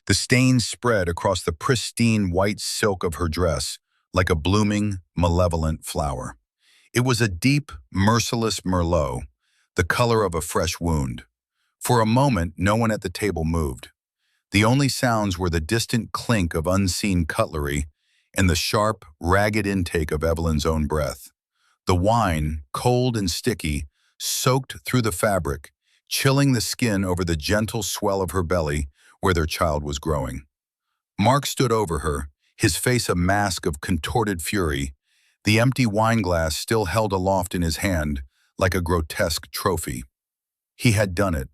The stains spread across the pristine white silk of her dress like a blooming, malevolent flower. It was a deep, merciless merlot, the color of a fresh wound. For a moment, no one at the table moved. The only sounds were the distant clink of unseen cutlery and the sharp, ragged intake of Evelyn's own breath. The wine, cold and sticky, soaked through the fabric, chilling the skin over the gentle swell of her belly where their child was growing. Mark stood over her, his face a mask of contorted fury, the empty wineglass still held aloft in his hand like a grotesque trophy. He had done it.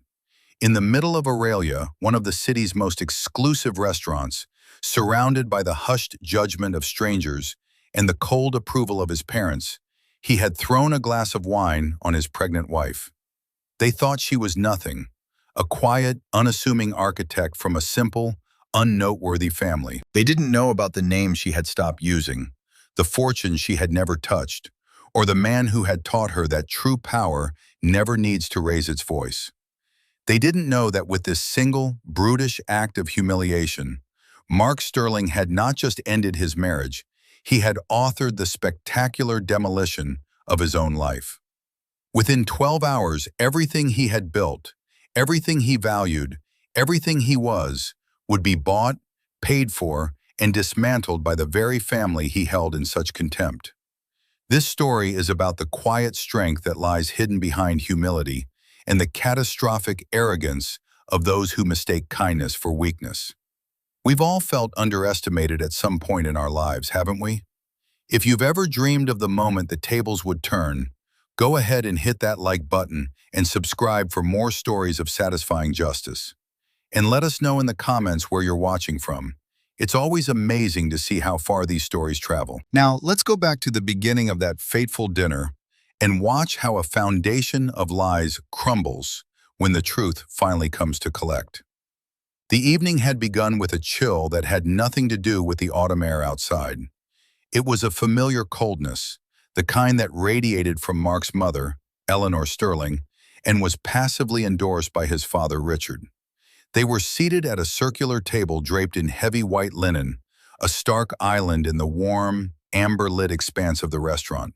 In the middle of Aurelia, one of the city's most exclusive restaurants, surrounded by the hushed judgment of strangers and the cold approval of his parents, he had thrown a glass of wine on his pregnant wife. They thought she was nothing, a quiet, unassuming architect from a simple, unnoteworthy family. They didn't know about the name she had stopped using, the fortune she had never touched, or the man who had taught her that true power never needs to raise its voice. They didn't know that with this single, brutish act of humiliation, Mark Sterling had not just ended his marriage, he had authored the spectacular demolition of his own life. Within 12 hours, everything he had built, everything he valued, everything he was, would be bought, paid for, and dismantled by the very family he held in such contempt. This story is about the quiet strength that lies hidden behind humility and the catastrophic arrogance of those who mistake kindness for weakness. We've all felt underestimated at some point in our lives, haven't we? If you've ever dreamed of the moment the tables would turn, go ahead and hit that like button and subscribe for more stories of satisfying justice. And let us know in the comments where you're watching from. It's always amazing to see how far these stories travel. Now, let's go back to the beginning of that fateful dinner and watch how a foundation of lies crumbles when the truth finally comes to collect. The evening had begun with a chill that had nothing to do with the autumn air outside. It was a familiar coldness, the kind that radiated from Mark's mother, Eleanor Sterling, and was passively endorsed by his father, Richard. They were seated at a circular table draped in heavy white linen, a stark island in the warm, amber-lit expanse of the restaurant.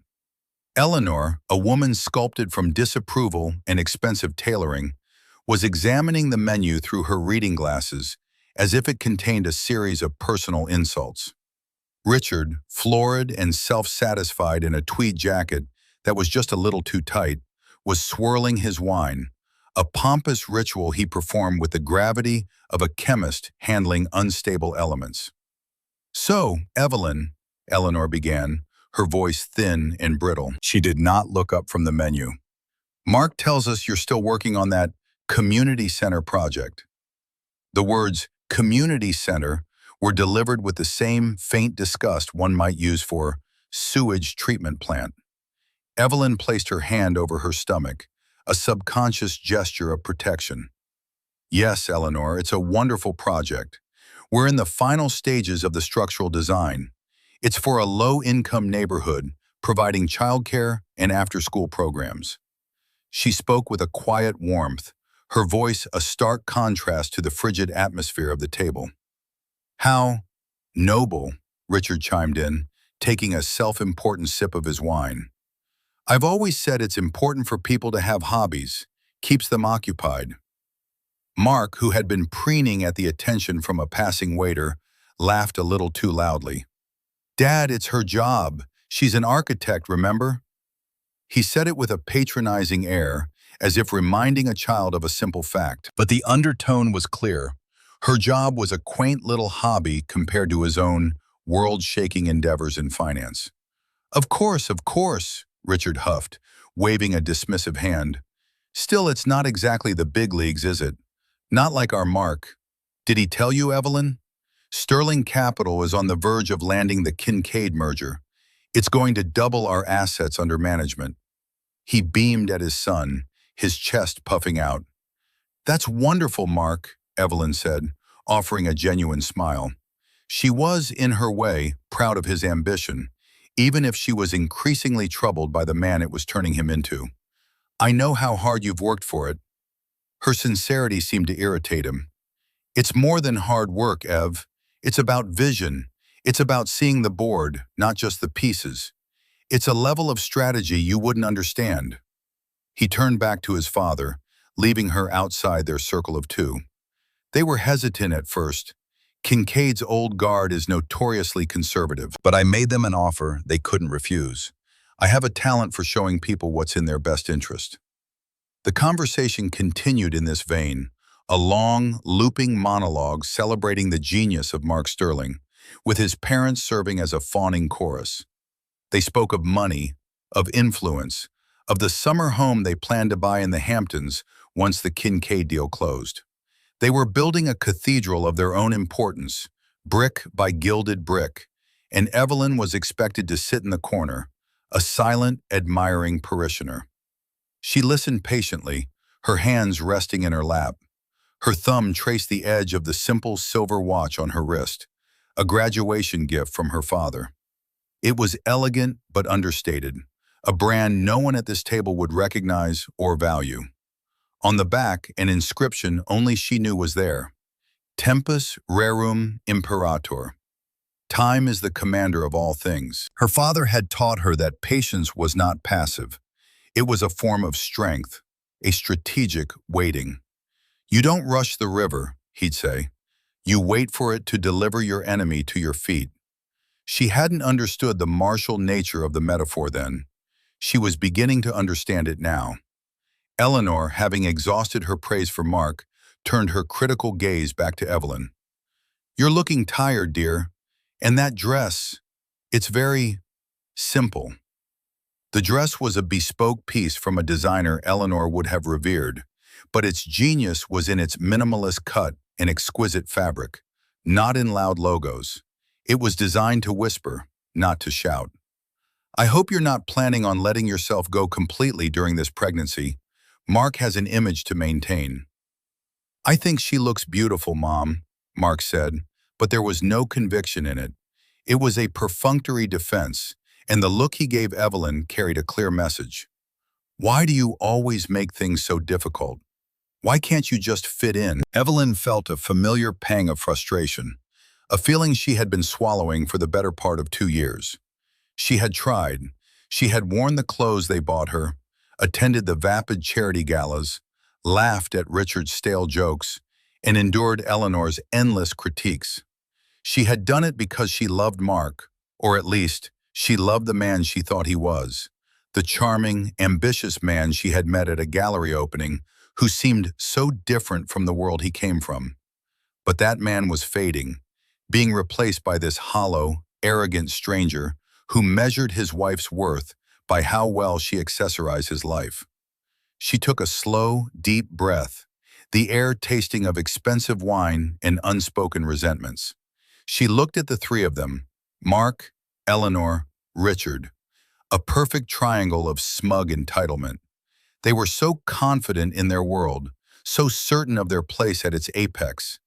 Eleanor, a woman sculpted from disapproval and expensive tailoring, was examining the menu through her reading glasses as if it contained a series of personal insults. Richard, florid and self-satisfied in a tweed jacket that was just a little too tight, was swirling his wine, a pompous ritual he performed with the gravity of a chemist handling unstable elements. "So, Evelyn," Eleanor began, her voice thin and brittle. She did not look up from the menu. "Mark tells us you're still working on that community center project." The words community center were delivered with the same faint disgust one might use for sewage treatment plant. Evelyn placed her hand over her stomach, a subconscious gesture of protection. "Yes, Eleanor, it's a wonderful project. We're in the final stages of the structural design. It's for a low-income neighborhood, providing childcare and after-school programs." She spoke with a quiet warmth, her voice a stark contrast to the frigid atmosphere of the table. "How noble," Richard chimed in, taking a self-important sip of his wine. "I've always said it's important for people to have hobbies, keeps them occupied." Mark, who had been preening at the attention from a passing waiter, laughed a little too loudly. "Dad, it's her job. She's an architect, remember?" He said it with a patronizing air, as if reminding a child of a simple fact. But the undertone was clear. Her job was a quaint little hobby compared to his own world-shaking endeavors in finance. Of course," Richard huffed, waving a dismissive hand. "Still, it's not exactly the big leagues, is it? Not like our Mark. Did he tell you, Evelyn? Sterling Capital is on the verge of landing the Kincaid merger. It's going to double our assets under management." He beamed at his son, his chest puffing out. "That's wonderful, Mark," Evelyn said, offering a genuine smile. She was, in her way, proud of his ambition, even if she was increasingly troubled by the man it was turning him into. "I know how hard you've worked for it." Her sincerity seemed to irritate him. It's more than hard work, Ev. It's about vision. It's about seeing the board, not just the pieces. It's a level of strategy you wouldn't understand. He turned back to his father, leaving her outside their circle of two. They were hesitant at first. Kincaid's old guard is notoriously conservative, but I made them an offer they couldn't refuse. I have a talent for showing people what's in their best interest. The conversation continued in this vein, a long, looping monologue celebrating the genius of Mark Sterling, with his parents serving as a fawning chorus. They spoke of money, of influence, of the summer home they planned to buy in the Hamptons once the Kincaid deal closed. They were building a cathedral of their own importance, brick by gilded brick, and Evelyn was expected to sit in the corner, a silent, admiring parishioner. She listened patiently, her hands resting in her lap. Her thumb traced the edge of the simple silver watch on her wrist, a graduation gift from her father. It was elegant but understated, a brand no one at this table would recognize or value. On the back, an inscription only she knew was there. Tempus rerum imperator. Time is the commander of all things. Her father had taught her that patience was not passive. It was a form of strength, a strategic waiting. You don't rush the river, he'd say. You wait for it to deliver your enemy to your feet. She hadn't understood the martial nature of the metaphor then. She was beginning to understand it now. Eleanor, having exhausted her praise for Mark, turned her critical gaze back to Evelyn. You're looking tired, dear. And that dress, it's very simple. The dress was a bespoke piece from a designer Eleanor would have revered, but its genius was in its minimalist cut and exquisite fabric, not in loud logos. It was designed to whisper, not to shout. I hope you're not planning on letting yourself go completely during this pregnancy. Mark has an image to maintain. I think she looks beautiful, Mom, Mark said, but there was no conviction in it. It was a perfunctory defense, and the look he gave Evelyn carried a clear message. Why do you always make things so difficult? Why can't you just fit in? Evelyn felt a familiar pang of frustration, a feeling she had been swallowing for the better part of 2 years. She had tried. She had worn the clothes they bought her, attended the vapid charity galas, laughed at Richard's stale jokes, and endured Eleanor's endless critiques. She had done it because she loved Mark, or at least, she loved the man she thought he was, the charming, ambitious man she had met at a gallery opening who seemed so different from the world he came from. But that man was fading, being replaced by this hollow, arrogant stranger who measured his wife's worth by how well she accessorized his life. She took a slow, deep breath, the air tasting of expensive wine and unspoken resentments. She looked at the three of them, Mark, Eleanor, Richard, a perfect triangle of smug entitlement. They were so confident in their world, so certain of their place at its apex.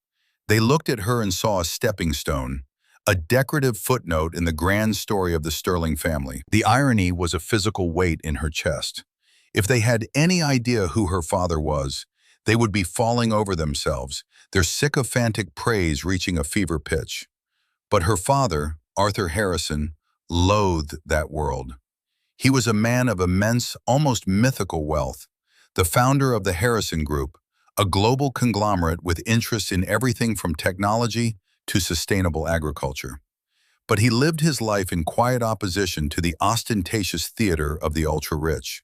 They looked at her and saw a stepping stone, a decorative footnote in the grand story of the Sterling family. The irony was a physical weight in her chest. If they had any idea who her father was, they would be falling over themselves, their sycophantic praise reaching a fever pitch. But her father, Arthur Harrison, loathed that world. He was a man of immense, almost mythical wealth, the founder of the Harrison Group, a global conglomerate with interests in everything from technology to sustainable agriculture. But he lived his life in quiet opposition to the ostentatious theater of the ultra-rich.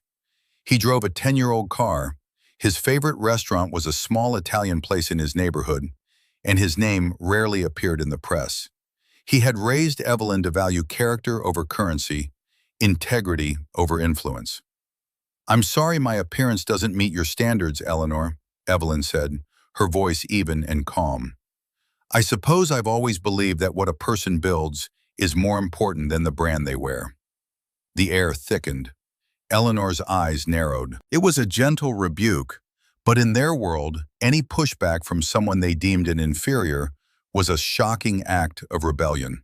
He drove a 10-year-old car, his favorite restaurant was a small Italian place in his neighborhood, and his name rarely appeared in the press. He had raised Evelyn to value character over currency, integrity over influence. I'm sorry my appearance doesn't meet your standards, Eleanor, Evelyn said, her voice even and calm. I suppose I've always believed that what a person builds is more important than the brand they wear. The air thickened. Eleanor's eyes narrowed. It was a gentle rebuke, but in their world, any pushback from someone they deemed an inferior was a shocking act of rebellion.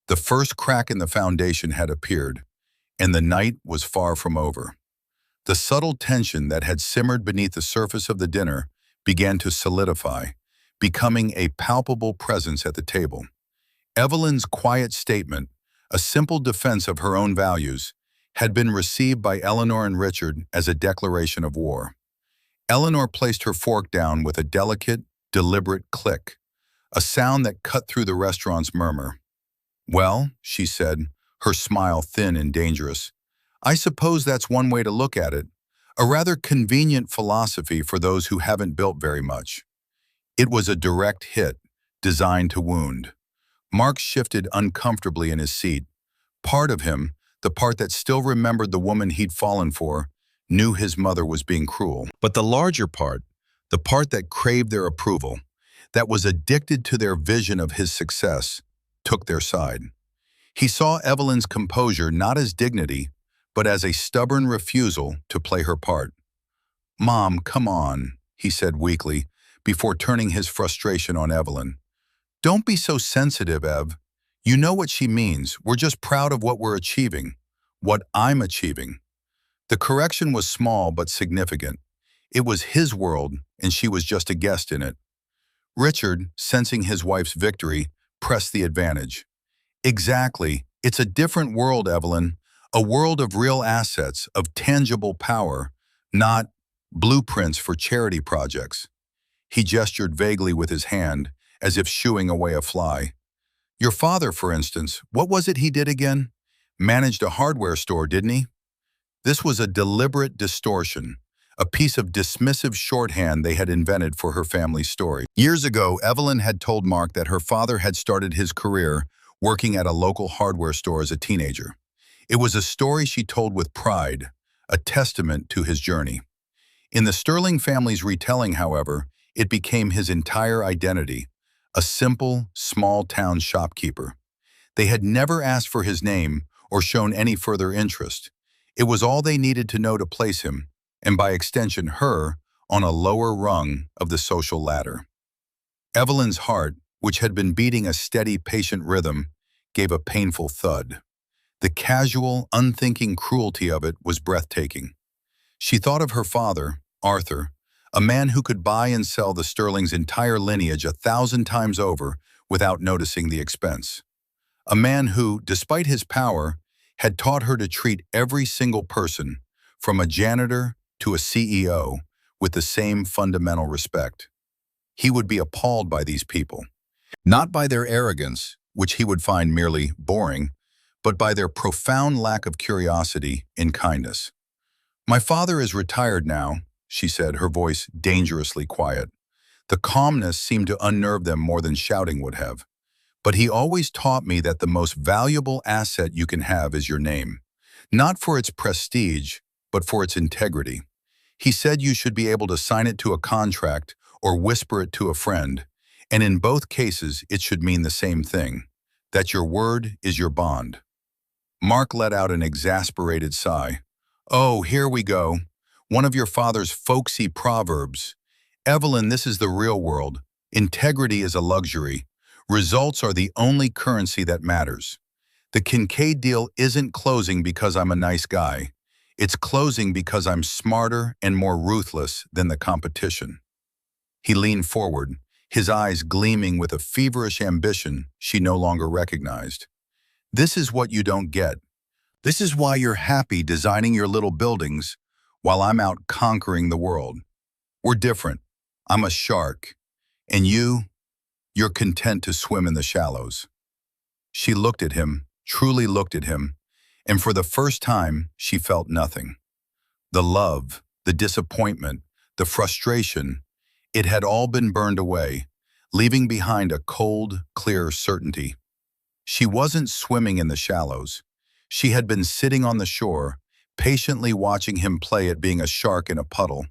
The first crack in the foundation had appeared, and the night was far from over. The subtle tension that had simmered beneath the surface of the dinner began to solidify, becoming a palpable presence at the table. Evelyn's quiet statement, a simple defense of her own values, had been received by Eleanor and Richard as a declaration of war. Eleanor placed her fork down with a delicate, deliberate click, a sound that cut through the restaurant's murmur. "Well," she said, her smile thin and dangerous, "I suppose that's one way to look at it, a rather convenient philosophy for those who haven't built very much." It was a direct hit, designed to wound. Mark shifted uncomfortably in his seat. Part of him, the part that still remembered the woman he'd fallen for, knew his mother was being cruel. But the larger part, the part that craved their approval, that was addicted to their vision of his success, took their side. He saw Evelyn's composure not as dignity, but as a stubborn refusal to play her part. "Mom, come on," he said weakly, before turning his frustration on Evelyn. "Don't be so sensitive, Ev. You know what she means. We're just proud of what we're achieving, what I'm achieving." The correction was small but significant. It was his world, and she was just a guest in it. Richard, sensing his wife's victory, pressed the advantage. "Exactly. It's a different world, Evelyn. A world of real assets, of tangible power, not blueprints for charity projects." He gestured vaguely with his hand, as if shooing away a fly. "Your father, for instance, what was it he did again? Managed a hardware store, didn't he?" This was a deliberate distortion, a piece of dismissive shorthand they had invented for her family's story. Years ago, Evelyn had told Mark that her father had started his career working at a local hardware store as a teenager. It was a story she told with pride, a testament to his journey. In the Sterling family's retelling, however, it became his entire identity, a simple, small-town shopkeeper. They had never asked for his name or shown any further interest. It was all they needed to know to place him, and by extension her, on a lower rung of the social ladder. Evelyn's heart, which had been beating a steady, patient rhythm, gave a painful thud. The casual, unthinking cruelty of it was breathtaking. She thought of her father, Arthur, a man who could buy and sell the Sterling's entire lineage 1,000 times over without noticing the expense. A man who, despite his power, had taught her to treat every single person, from a janitor to a CEO, with the same fundamental respect. He would be appalled by these people, not by their arrogance, which he would find merely boring, but by their profound lack of curiosity and kindness. "My father is retired now," she said, her voice dangerously quiet. The calmness seemed to unnerve them more than shouting would have. "But he always taught me that the most valuable asset you can have is your name, not for its prestige, but for its integrity. He said you should be able to sign it to a contract or whisper it to a friend, and in both cases it should mean the same thing, that your word is your bond." Mark let out an exasperated sigh. "Oh, here we go. One of your father's folksy proverbs. Evelyn, this is the real world. Integrity is a luxury. Results are the only currency that matters. The Kincaid deal isn't closing because I'm a nice guy. It's closing because I'm smarter and more ruthless than the competition." He leaned forward, his eyes gleaming with a feverish ambition she no longer recognized. "This is what you don't get. This is why you're happy designing your little buildings while I'm out conquering the world. We're different. I'm a shark. And you're content to swim in the shallows." She looked at him, truly looked at him, and for the first time she felt nothing. The love, the disappointment, the frustration, it had all been burned away, leaving behind a cold, clear certainty. She wasn't swimming in the shallows. She had been sitting on the shore, patiently watching him play at being a shark in a puddle,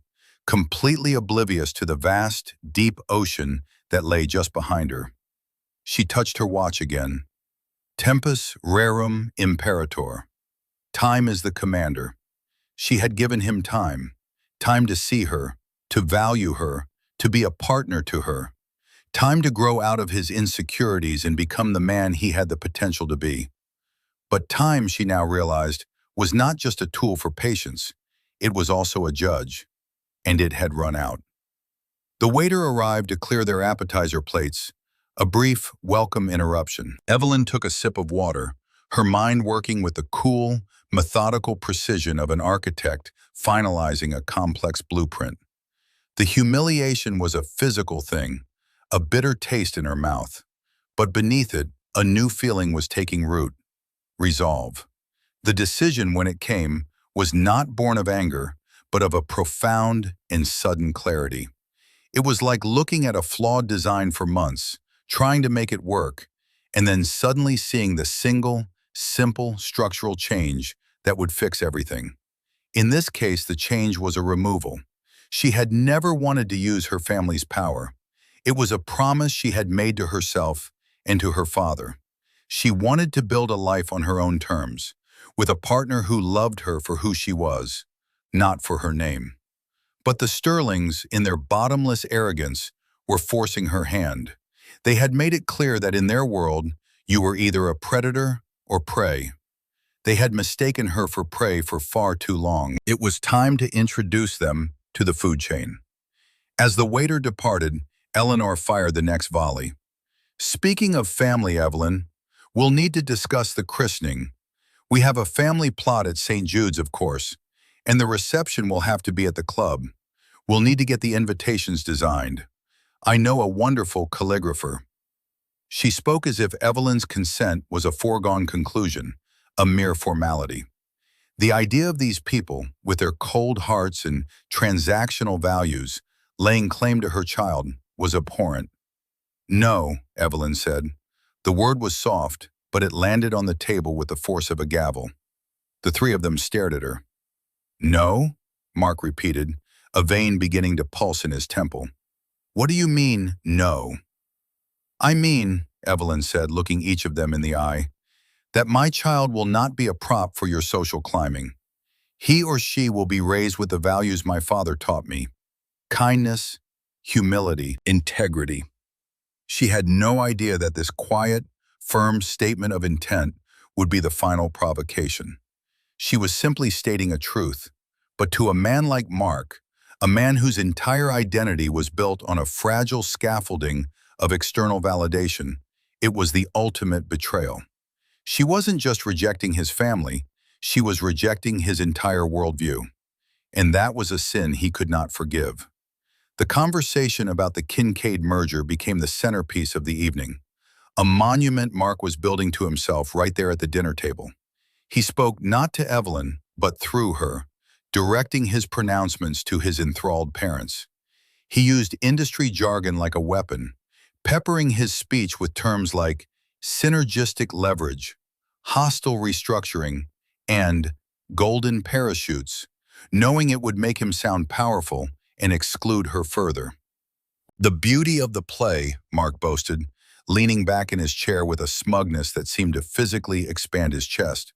completely oblivious to the vast, deep ocean that lay just behind her. She touched her watch again. Tempus rerum imperator. Time is the commander. She had given him time. Time to see her, to value her, to be a partner to her. Time to grow out of his insecurities and become the man he had the potential to be. But time, she now realized, was not just a tool for patience. It was also a judge. And it had run out. The waiter arrived to clear their appetizer plates, a brief, welcome interruption. Evelyn took a sip of water, her mind working with the cool, methodical precision of an architect finalizing a complex blueprint. The humiliation was a physical thing, a bitter taste in her mouth. But beneath it, a new feeling was taking root: resolve. The decision, when it came, was not born of anger, but of a profound and sudden clarity. It was like looking at a flawed design for months, trying to make it work, and then suddenly seeing the single, simple structural change that would fix everything. In this case, the change was a removal. She had never wanted to use her family's power. It was a promise she had made to herself and to her father. She wanted to build a life on her own terms, with a partner who loved her for who she was, not for her name. But the Sterlings, in their bottomless arrogance, were forcing her hand. They had made it clear that in their world, you were either a predator or prey. They had mistaken her for prey for far too long. It was time to introduce them to the food chain. As the waiter departed, Eleanor fired the next volley. "Speaking of family, Evelyn, we'll need to discuss the christening. We have a family plot at St. Jude's, of course, and the reception will have to be at the club. We'll need to get the invitations designed. I know a wonderful calligrapher." She spoke as if Evelyn's consent was a foregone conclusion, a mere formality. The idea of these people, with their cold hearts and transactional values, laying claim to her child, was abhorrent. "No," Evelyn said. The word was soft, but it landed on the table with the force of a gavel. The three of them stared at her. "No?" Mark repeated, a vein beginning to pulse in his temple. "What do you mean, no?" "I mean," Evelyn said, looking each of them in the eye, "that my child will not be a prop for your social climbing. He or she will be raised with the values my father taught me: kindness, humility, integrity." She had no idea that this quiet, firm statement of intent would be the final provocation. She was simply stating a truth, but to a man like Mark, a man whose entire identity was built on a fragile scaffolding of external validation, it was the ultimate betrayal. She wasn't just rejecting his family, she was rejecting his entire worldview. And that was a sin he could not forgive. The conversation about the Kincaid merger became the centerpiece of the evening, a monument Mark was building to himself right there at the dinner table. He spoke not to Evelyn, but through her, directing his pronouncements to his enthralled parents. He used industry jargon like a weapon, peppering his speech with terms like synergistic leverage, hostile restructuring, and golden parachutes, knowing it would make him sound powerful and exclude her further. "The beauty of the play," Mark boasted, leaning back in his chair with a smugness that seemed to physically expand his chest,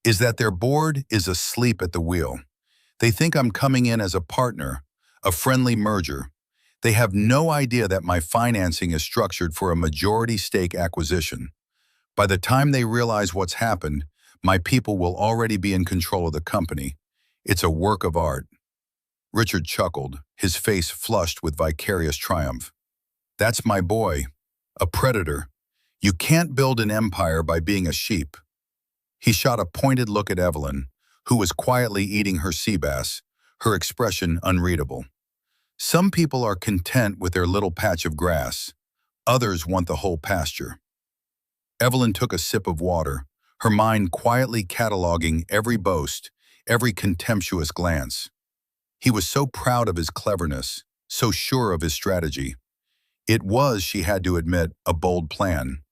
"is that their board is asleep at the wheel. They think I'm coming in as a partner, a friendly merger. They have no idea that my financing is structured for a majority stake acquisition. By the time they realize what's happened, my people will already be in control of the company. It's a work of art." Richard chuckled, his face flushed with vicarious triumph. "That's my boy, a predator. You can't build an empire by being a sheep." He shot a pointed look at Evelyn, who was quietly eating her sea bass, her expression unreadable. "Some people are content with their little patch of grass. Others want the whole pasture." Evelyn took a sip of water, her mind quietly cataloging every boast, every contemptuous glance. He was so proud of his cleverness, so sure of his strategy. It was, she had to admit, a bold plan.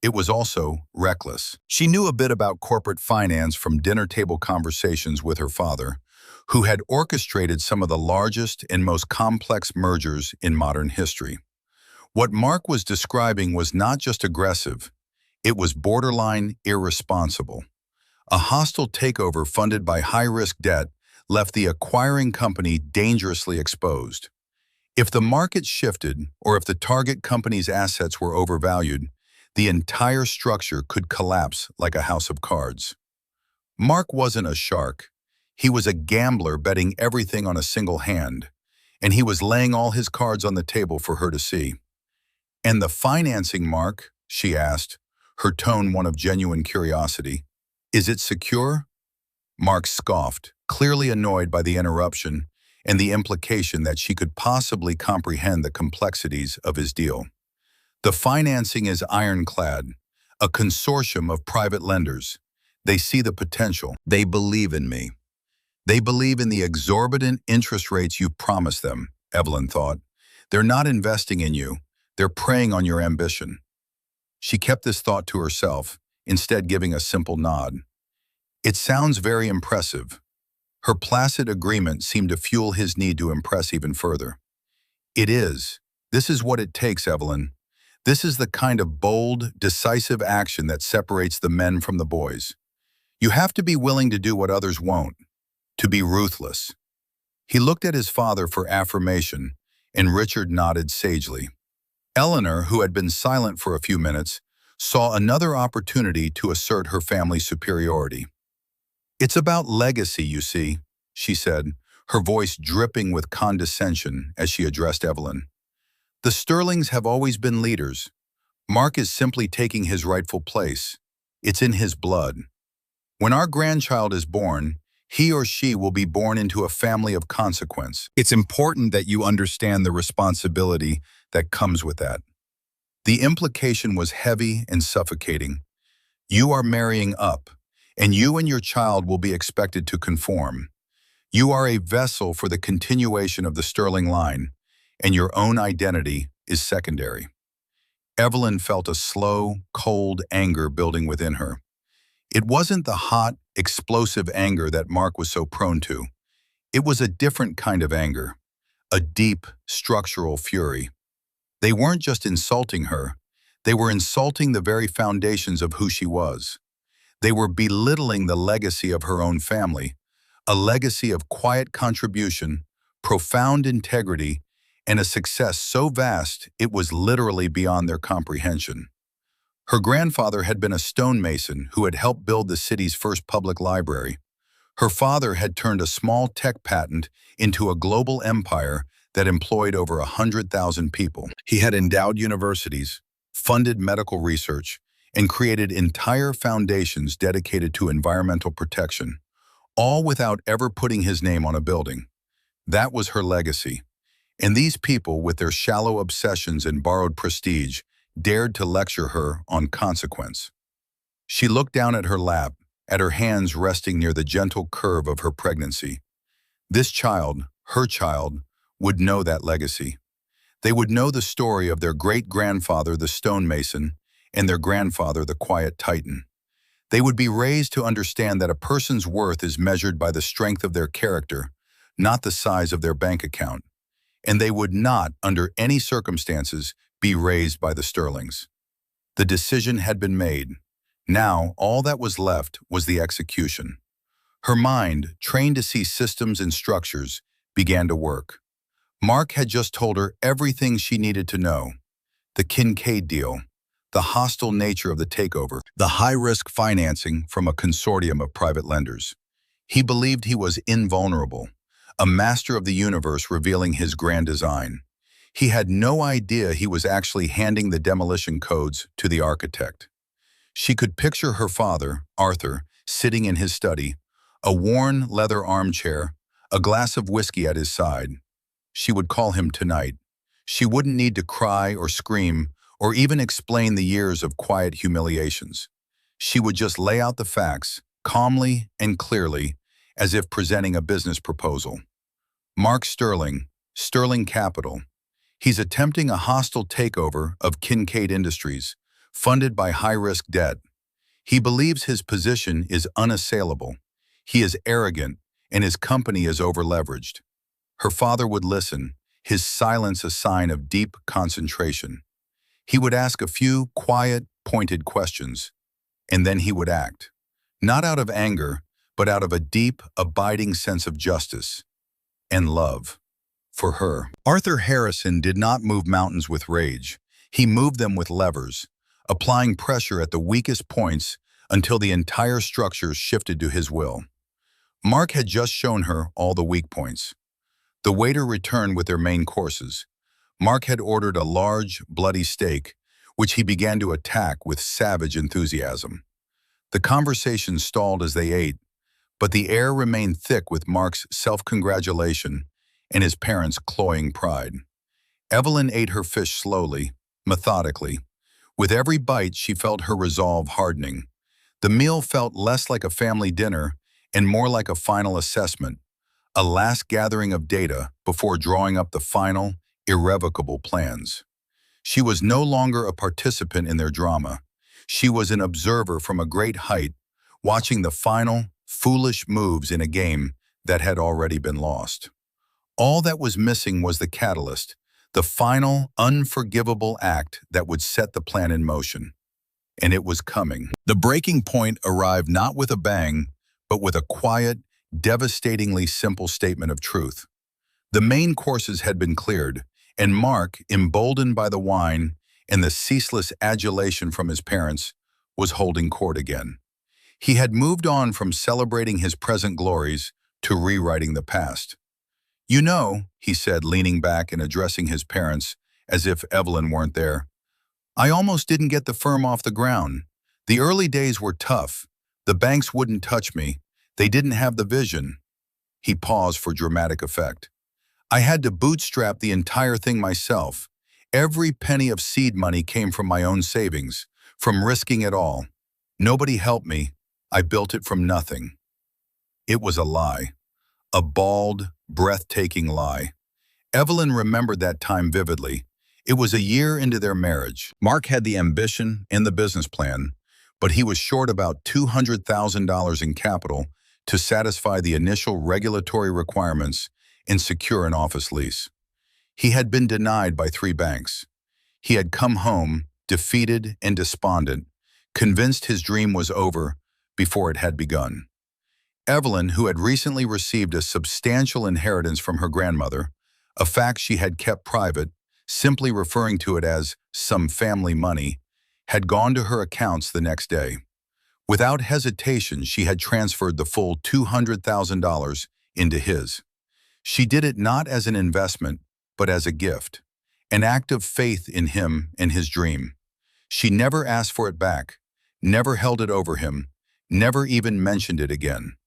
It was also reckless. She knew a bit about corporate finance from dinner table conversations with her father, who had orchestrated some of the largest and most complex mergers in modern history. What Mark was describing was not just aggressive, it was borderline irresponsible. A hostile takeover funded by high-risk debt left the acquiring company dangerously exposed. If the market shifted, or if the target company's assets were overvalued, the entire structure could collapse like a house of cards. Mark wasn't a shark. He was a gambler betting everything on a single hand. and he was laying all his cards on the table for her to see. "And the financing, Mark?" she asked, her tone one of genuine curiosity. "Is it secure?" Mark scoffed, clearly annoyed by the interruption and the implication that she could possibly comprehend the complexities of his deal. "The financing is ironclad, a consortium of private lenders. They see the potential. They believe in me. They believe in the exorbitant interest rates you promised them," Evelyn thought. "They're not investing in you. They're preying on your ambition." She kept this thought to herself, instead giving a simple nod. "It sounds very impressive." Her placid agreement seemed to fuel his need to impress even further. "It is. This is what it takes, Evelyn. This is the kind of bold, decisive action that separates the men from the boys. You have to be willing to do what others won't, to be ruthless." He looked at his father for affirmation, and Richard nodded sagely. Eleanor, who had been silent for a few minutes, saw another opportunity to assert her family's superiority. "It's about legacy, you see," she said, her voice dripping with condescension as she addressed Evelyn. "The Sterlings have always been leaders. Mark is simply taking his rightful place. It's in his blood. When our grandchild is born, he or she will be born into a family of consequence. It's important that you understand the responsibility that comes with that." The implication was heavy and suffocating. You are marrying up, and you and your child will be expected to conform. You are a vessel for the continuation of the Sterling line, and your own identity is secondary. Evelyn felt a slow, cold anger building within her. It wasn't the hot, explosive anger that Mark was so prone to. It was a different kind of anger, a deep, structural fury. They weren't just insulting her, they were insulting the very foundations of who she was. They were belittling the legacy of her own family, a legacy of quiet contribution, profound integrity, and a success so vast it was literally beyond their comprehension. Her grandfather had been a stonemason who had helped build the city's first public library. Her father had turned a small tech patent into a global empire that employed over 100,000 people. He had endowed universities, funded medical research, and created entire foundations dedicated to environmental protection, all without ever putting his name on a building. That was her legacy. And these people, with their shallow obsessions and borrowed prestige, dared to lecture her on consequence. She looked down at her lap, at her hands resting near the gentle curve of her pregnancy. This child, her child, would know that legacy. They would know the story of their great-grandfather, the stonemason, and their grandfather, the quiet titan. They would be raised to understand that a person's worth is measured by the strength of their character, not the size of their bank account. And they would not, under any circumstances, be raised by the Sterlings. The decision had been made. Now, all that was left was the execution. Her mind, trained to see systems and structures, began to work. Mark had just told her everything she needed to know. The Kincaid deal, the hostile nature of the takeover, the high-risk financing from a consortium of private lenders. He believed he was invulnerable, a master of the universe revealing his grand design. He had no idea he was actually handing the demolition codes to the architect. She could picture her father, Arthur, sitting in his study, a worn leather armchair, a glass of whiskey at his side. She would call him tonight. She wouldn't need to cry or scream or even explain the years of quiet humiliations. She would just lay out the facts, calmly and clearly, as if presenting a business proposal. Mark Sterling, Sterling Capital. He's attempting a hostile takeover of Kincaid Industries, funded by high-risk debt. He believes his position is unassailable. He is arrogant, and his company is over-leveraged. Her father would listen, his silence a sign of deep concentration. He would ask a few quiet, pointed questions, and then he would act. Not out of anger, but out of a deep, abiding sense of justice and love for her. Arthur Harrison did not move mountains with rage. He moved them with levers, applying pressure at the weakest points until the entire structure shifted to his will. Mark had just shown her all the weak points. The waiter returned with their main courses. Mark had ordered a large, bloody steak, which he began to attack with savage enthusiasm. The conversation stalled as they ate, but the air remained thick with Mark's self-congratulation and his parents' cloying pride. Evelyn ate her fish slowly, methodically. With every bite, she felt her resolve hardening. The meal felt less like a family dinner and more like a final assessment, a last gathering of data before drawing up the final, irrevocable plans. She was no longer a participant in their drama. She was an observer from a great height, watching the final, foolish moves in a game that had already been lost. All that was missing was the catalyst, the final, unforgivable act that would set the plan in motion. And it was coming. The breaking point arrived not with a bang, but with a quiet, devastatingly simple statement of truth. The main courses had been cleared, and Mark, emboldened by the wine and the ceaseless adulation from his parents, was holding court again. He had moved on from celebrating his present glories to rewriting the past. "You know," he said, leaning back and addressing his parents as if Evelyn weren't there, "I almost didn't get the firm off the ground. The early days were tough. The banks wouldn't touch me. They didn't have the vision." He paused for dramatic effect. "I had to bootstrap the entire thing myself. Every penny of seed money came from my own savings, from risking it all. Nobody helped me. I built it from nothing." It was a lie. A bald, breathtaking lie. Evelyn remembered that time vividly. It was a year into their marriage. Mark had the ambition and the business plan, but he was short about $200,000 in capital to satisfy the initial regulatory requirements and secure an office lease. He had been denied by 3 banks. He had come home, defeated and despondent, convinced his dream was over before it had begun. Evelyn, who had recently received a substantial inheritance from her grandmother, a fact she had kept private, simply referring to it as some family money, had gone to her accounts the next day. Without hesitation, she had transferred the full $200,000 into his. She did it not as an investment, but as a gift, an act of faith in him and his dream. She never asked for it back, never held it over him, never even mentioned it again.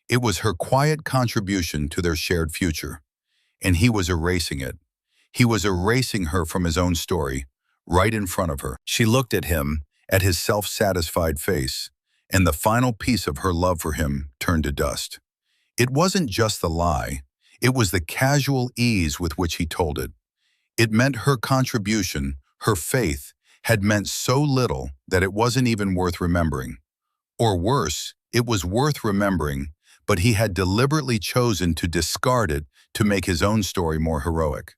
It was her quiet contribution to their shared future, and he was erasing it. He was erasing her from his own story, right in front of her. She looked at him, at his self-satisfied face, and the final piece of her love for him turned to dust. It wasn't just the lie, it was the casual ease with which he told it. It meant her contribution, her faith, had meant so little that it wasn't even worth remembering. Or worse, it was worth remembering, but he had deliberately chosen to discard it to make his own story more heroic.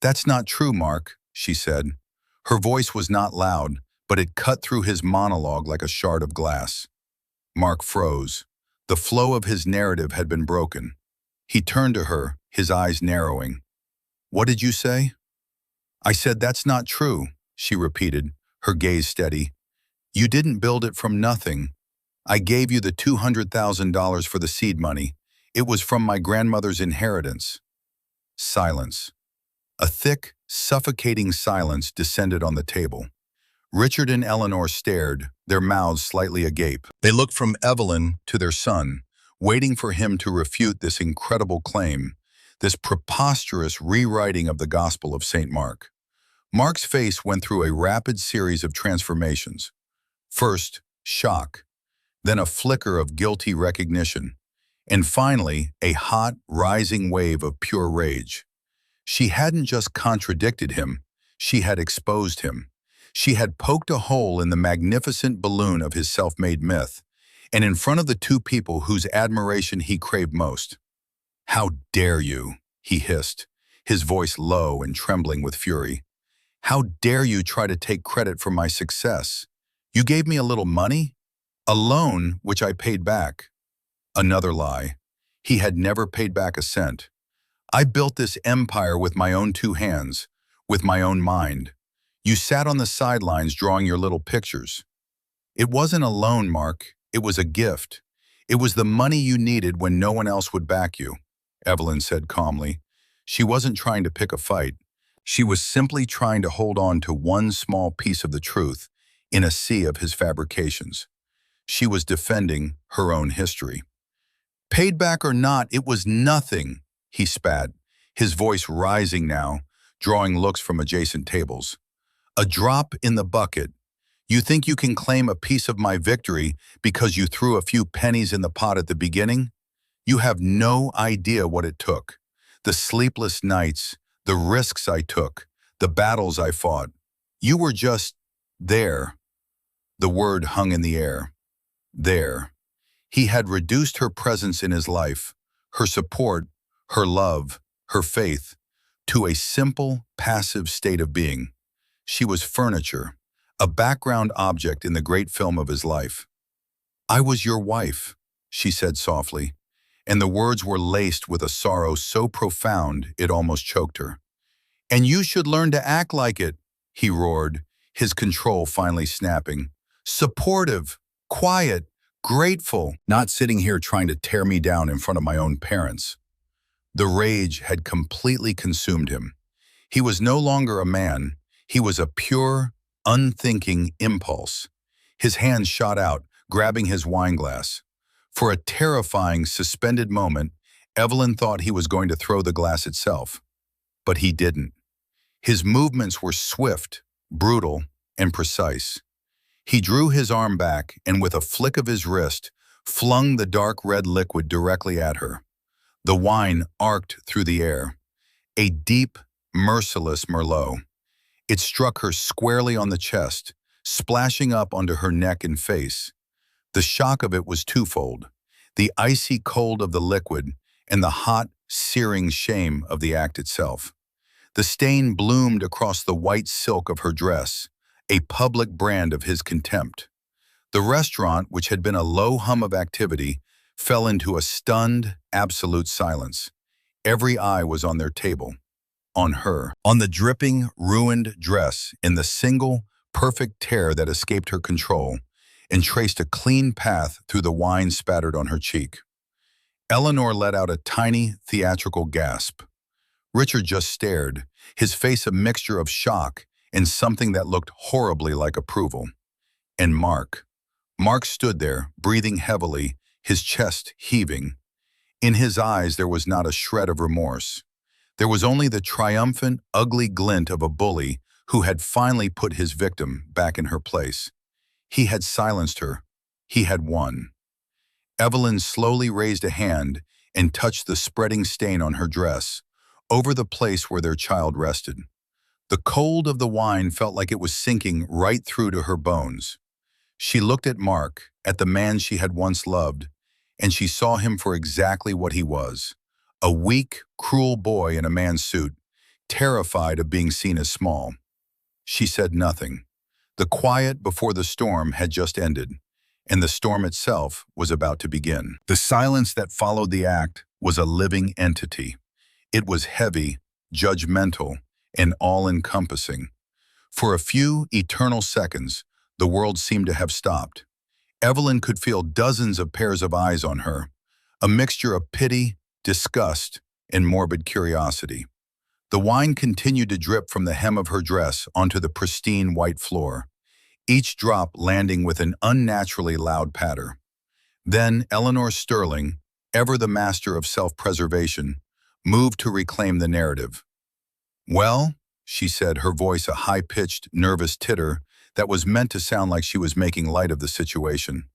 "That's not true, Mark," she said. Her voice was not loud, but it cut through his monologue like a shard of glass. Mark froze. The flow of his narrative had been broken. He turned to her, his eyes narrowing. "What did you say?" "I said that's not true," she repeated, her gaze steady. "You didn't build it from nothing. I gave you the $200,000 for the seed money. It was from my grandmother's inheritance." Silence. A thick, suffocating silence descended on the table. Richard and Eleanor stared, their mouths slightly agape. They looked from Evelyn to their son, waiting for him to refute this incredible claim, this preposterous rewriting of the Gospel of St. Mark. Mark's face went through a rapid series of transformations. First, shock, then a flicker of guilty recognition, and finally, a hot, rising wave of pure rage. She hadn't just contradicted him, she had exposed him. She had poked a hole in the magnificent balloon of his self-made myth, and in front of the 2 people whose admiration he craved most. "How dare you?" he hissed, his voice low and trembling with fury. "How dare you try to take credit for my success? You gave me a little money? A loan which I paid back." Another lie. He had never paid back a cent. "I built this empire with my own 2 hands, with my own mind. You sat on the sidelines drawing your little pictures." "It wasn't a loan, Mark. It was a gift. It was the money you needed when no one else would back you," Evelyn said calmly. She wasn't trying to pick a fight. She was simply trying to hold on to one small piece of the truth in a sea of his fabrications. She was defending her own history. Paid back or not, it was nothing, he spat, his voice rising now, drawing looks from adjacent tables. A drop in the bucket. You think you can claim a piece of my victory because you threw a few pennies in the pot at the beginning? You have no idea what it took. The sleepless nights, the risks I took, the battles I fought. You were just there. The word hung in the air. There. He had reduced her presence in his life, her support, her love, her faith, to a simple, passive state of being. She was furniture, a background object in the great film of his life. "I was your wife," she said softly, and the words were laced with a sorrow so profound it almost choked her. "And you should learn to act like it," he roared, his control finally snapping. "Supportive, quiet, grateful, not sitting here trying to tear me down in front of my own parents." The rage had completely consumed him. He was no longer a man. He was a pure, unthinking impulse. His hand shot out, grabbing his wineglass. For a terrifying, suspended moment, Evelyn thought he was going to throw the glass itself. But he didn't. His movements were swift, brutal, and precise. He drew his arm back and with a flick of his wrist, flung the dark red liquid directly at her. The wine arced through the air. A deep, merciless Merlot. It struck her squarely on the chest, splashing up onto her neck and face. The shock of it was twofold: the icy cold of the liquid and the hot, searing shame of the act itself. The stain bloomed across the white silk of her dress, a public brand of his contempt. The restaurant, which had been a low hum of activity, fell into a stunned, absolute silence. Every eye was on their table, on her, on the dripping, ruined dress, in the single, perfect tear that escaped her control and traced a clean path through the wine spattered on her cheek. Eleanor let out a tiny, theatrical gasp. Richard just stared, his face a mixture of shock and something that looked horribly like approval. And Mark. Mark stood there, breathing heavily, his chest heaving. In his eyes there was not a shred of remorse. There was only the triumphant, ugly glint of a bully who had finally put his victim back in her place. He had silenced her. He had won. Evelyn slowly raised a hand and touched the spreading stain on her dress, over the place where their child rested. The cold of the wine felt like it was sinking right through to her bones. She looked at Mark, at the man she had once loved, and she saw him for exactly what he was: a weak, cruel boy in a man's suit, terrified of being seen as small. She said nothing. The quiet before the storm had just ended, and the storm itself was about to begin. The silence that followed the act was a living entity. It was heavy, judgmental, and all-encompassing. For a few eternal seconds, the world seemed to have stopped. Evelyn could feel dozens of pairs of eyes on her, a mixture of pity, disgust, and morbid curiosity. The wine continued to drip from the hem of her dress onto the pristine white floor, each drop landing with an unnaturally loud patter. Then Eleanor Sterling, ever the master of self-preservation, moved to reclaim the narrative. "Well," she said, her voice a high-pitched, nervous titter that was meant to sound like she was making light of the situation.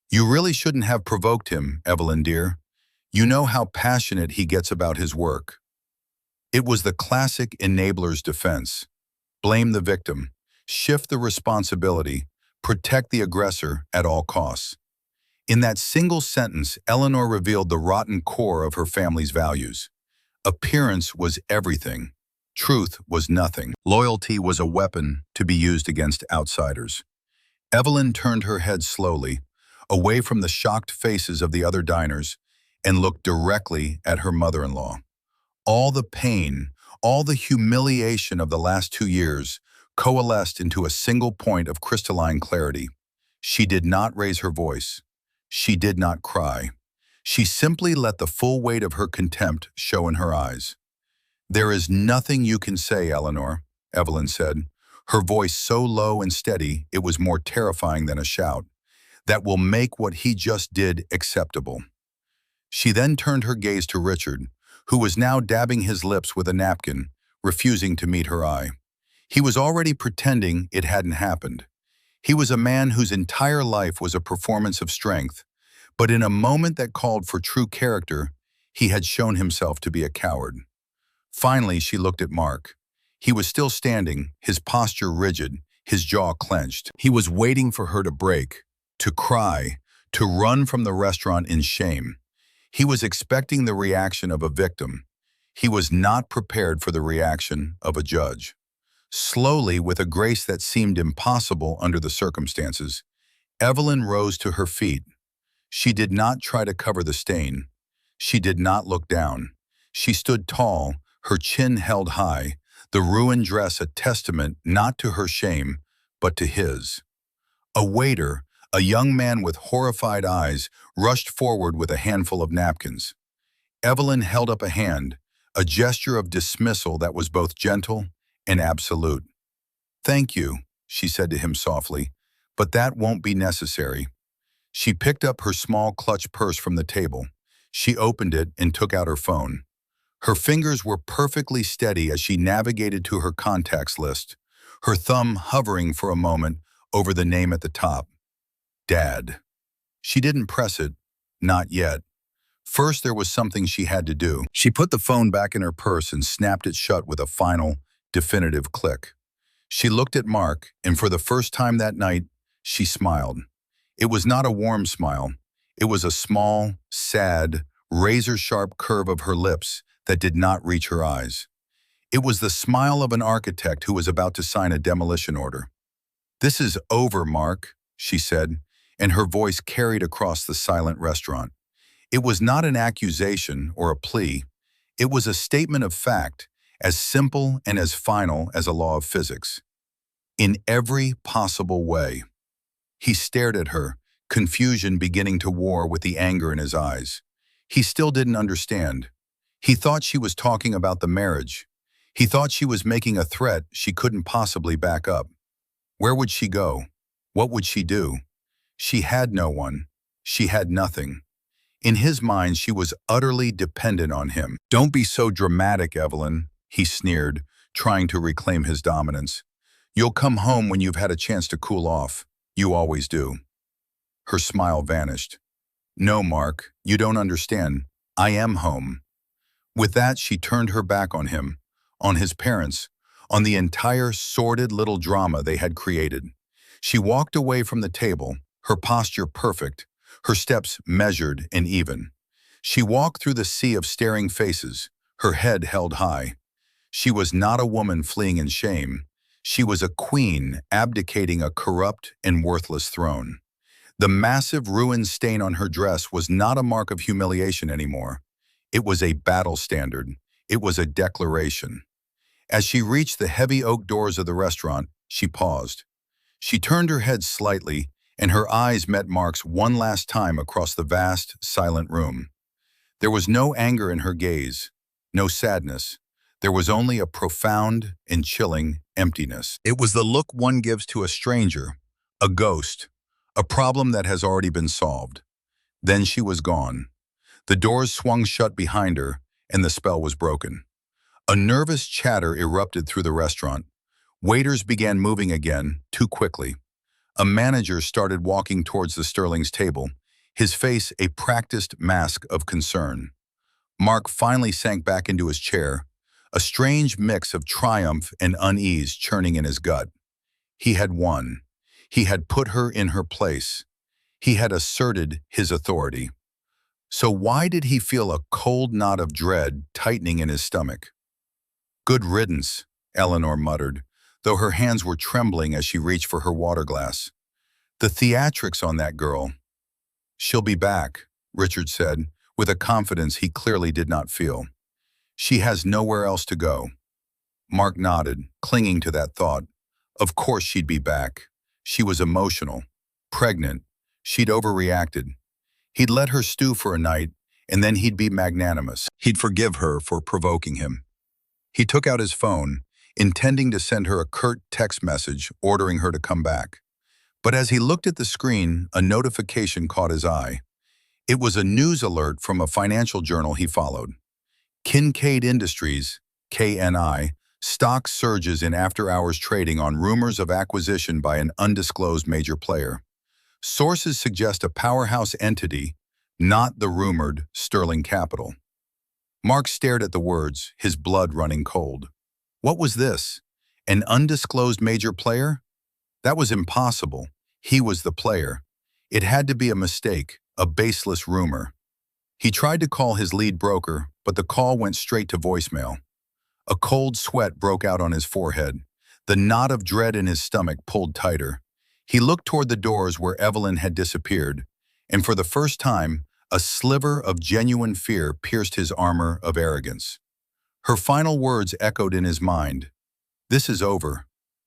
"You really shouldn't have provoked him, Evelyn dear. You know how passionate he gets about his work." It was the classic enabler's defense. Blame the victim, shift the responsibility, protect the aggressor at all costs. In that single sentence, Eleanor revealed the rotten core of her family's values. Appearance was everything. Truth was nothing. Loyalty was a weapon to be used against outsiders. Evelyn turned her head slowly, away from the shocked faces of the other diners, and looked directly at her mother-in-law. All the pain, all the humiliation of the last 2 years coalesced into a single point of crystalline clarity. She did not raise her voice. She did not cry. She simply let the full weight of her contempt show in her eyes. "There is nothing you can say, Eleanor," Evelyn said, her voice so low and steady it was more terrifying than a shout, "that will make what he just did acceptable." She then turned her gaze to Richard, who was now dabbing his lips with a napkin, refusing to meet her eye. He was already pretending it hadn't happened. He was a man whose entire life was a performance of strength, but in a moment that called for true character, he had shown himself to be a coward. Finally, she looked at Mark. He was still standing, his posture rigid, his jaw clenched. He was waiting for her to break, to cry, to run from the restaurant in shame. He was expecting the reaction of a victim. He was not prepared for the reaction of a judge. Slowly, with a grace that seemed impossible under the circumstances, Evelyn rose to her feet. She did not try to cover the stain. She did not look down. She stood tall, her chin held high, the ruined dress a testament not to her shame, but to his. A waiter, a young man with horrified eyes, rushed forward with a handful of napkins. Evelyn held up a hand, a gesture of dismissal that was both gentle and absolute. "Thank you," she said to him softly, "but that won't be necessary." She picked up her small clutch purse from the table. She opened it and took out her phone. Her fingers were perfectly steady as she navigated to her contacts list, her thumb hovering for a moment over the name at the top. Dad. She didn't press it, not yet. First, there was something she had to do. She put the phone back in her purse and snapped it shut with a final, definitive click. She looked at Mark, and for the first time that night, she smiled. It was not a warm smile. It was a small, sad, razor-sharp curve of her lips that did not reach her eyes. It was the smile of an architect who was about to sign a demolition order. "This is over, Mark," she said, and her voice carried across the silent restaurant. It was not an accusation or a plea. It was a statement of fact, as simple and as final as a law of physics. In every possible way. He stared at her, confusion beginning to war with the anger in his eyes. He still didn't understand. He thought she was talking about the marriage. He thought she was making a threat she couldn't possibly back up. Where would she go? What would she do? She had no one. She had nothing. In his mind, she was utterly dependent on him. "Don't be so dramatic, Evelyn," he sneered, trying to reclaim his dominance. "You'll come home when you've had a chance to cool off. You always do." Her smile vanished. "No, Mark, you don't understand. I am home." With that, she turned her back on him, on his parents, on the entire sordid little drama they had created. She walked away from the table, her posture perfect, her steps measured and even. She walked through the sea of staring faces, her head held high. She was not a woman fleeing in shame. She was a queen abdicating a corrupt and worthless throne. The massive ruined stain on her dress was not a mark of humiliation anymore. It was a battle standard. It was a declaration. As she reached the heavy oak doors of the restaurant, she paused. She turned her head slightly, and her eyes met Mark's one last time across the vast, silent room. There was no anger in her gaze, no sadness. There was only a profound and chilling emptiness. It was the look one gives to a stranger, a ghost, a problem that has already been solved. Then she was gone. The doors swung shut behind her, and the spell was broken. A nervous chatter erupted through the restaurant. Waiters began moving again, too quickly. A manager started walking towards the Sterling's table, his face a practiced mask of concern. Mark finally sank back into his chair, a strange mix of triumph and unease churning in his gut. He had won. He had put her in her place. He had asserted his authority. So why did he feel a cold knot of dread tightening in his stomach? "Good riddance," Eleanor muttered, though her hands were trembling as she reached for her water glass. "The theatrics on that girl." "She'll be back," Richard said, with a confidence he clearly did not feel. "She has nowhere else to go." Mark nodded, clinging to that thought. Of course she'd be back. She was emotional, pregnant. She'd overreacted. He'd let her stew for a night, and then he'd be magnanimous. He'd forgive her for provoking him. He took out his phone, intending to send her a curt text message ordering her to come back. But as he looked at the screen, a notification caught his eye. It was a news alert from a financial journal he followed. Kincaid Industries, KNI, stock surges in after-hours trading on rumors of acquisition by an undisclosed major player. Sources suggest a powerhouse entity, not the rumored Sterling Capital. Mark stared at the words, his blood running cold. What was this? An undisclosed major player? That was impossible. He was the player. It had to be a mistake, a baseless rumor. He tried to call his lead broker, but the call went straight to voicemail. A cold sweat broke out on his forehead. The knot of dread in his stomach pulled tighter. He looked toward the doors where Evelyn had disappeared, and for the first time, a sliver of genuine fear pierced his armor of arrogance. Her final words echoed in his mind. This is over,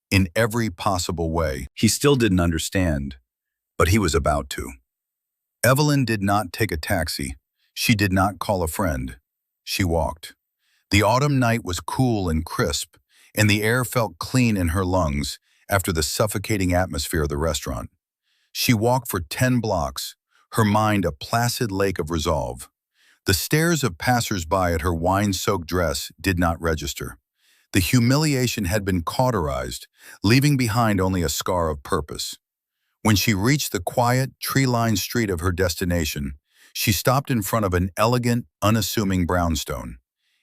in every possible way. He still didn't understand, but he was about to. Evelyn did not take a taxi. She did not call a friend. She walked. The autumn night was cool and crisp, and the air felt clean in her lungs after the suffocating atmosphere of the restaurant. She walked for 10 blocks, her mind a placid lake of resolve. The stares of passers-by at her wine-soaked dress did not register. The humiliation had been cauterized, leaving behind only a scar of purpose. When she reached the quiet, tree-lined street of her destination, she stopped in front of an elegant, unassuming brownstone.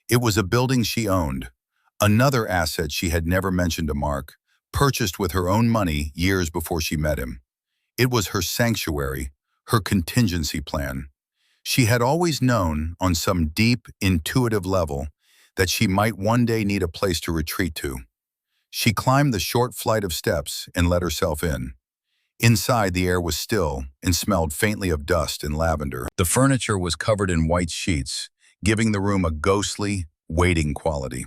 It was a building she owned, another asset she had never mentioned to Mark, purchased with her own money years before she met him. It was her sanctuary, her contingency plan. She had always known, on some deep, intuitive level, that she might one day need a place to retreat to. She climbed the short flight of steps and let herself in. Inside, the air was still and smelled faintly of dust and lavender. The furniture was covered in white sheets, giving the room a ghostly, waiting quality.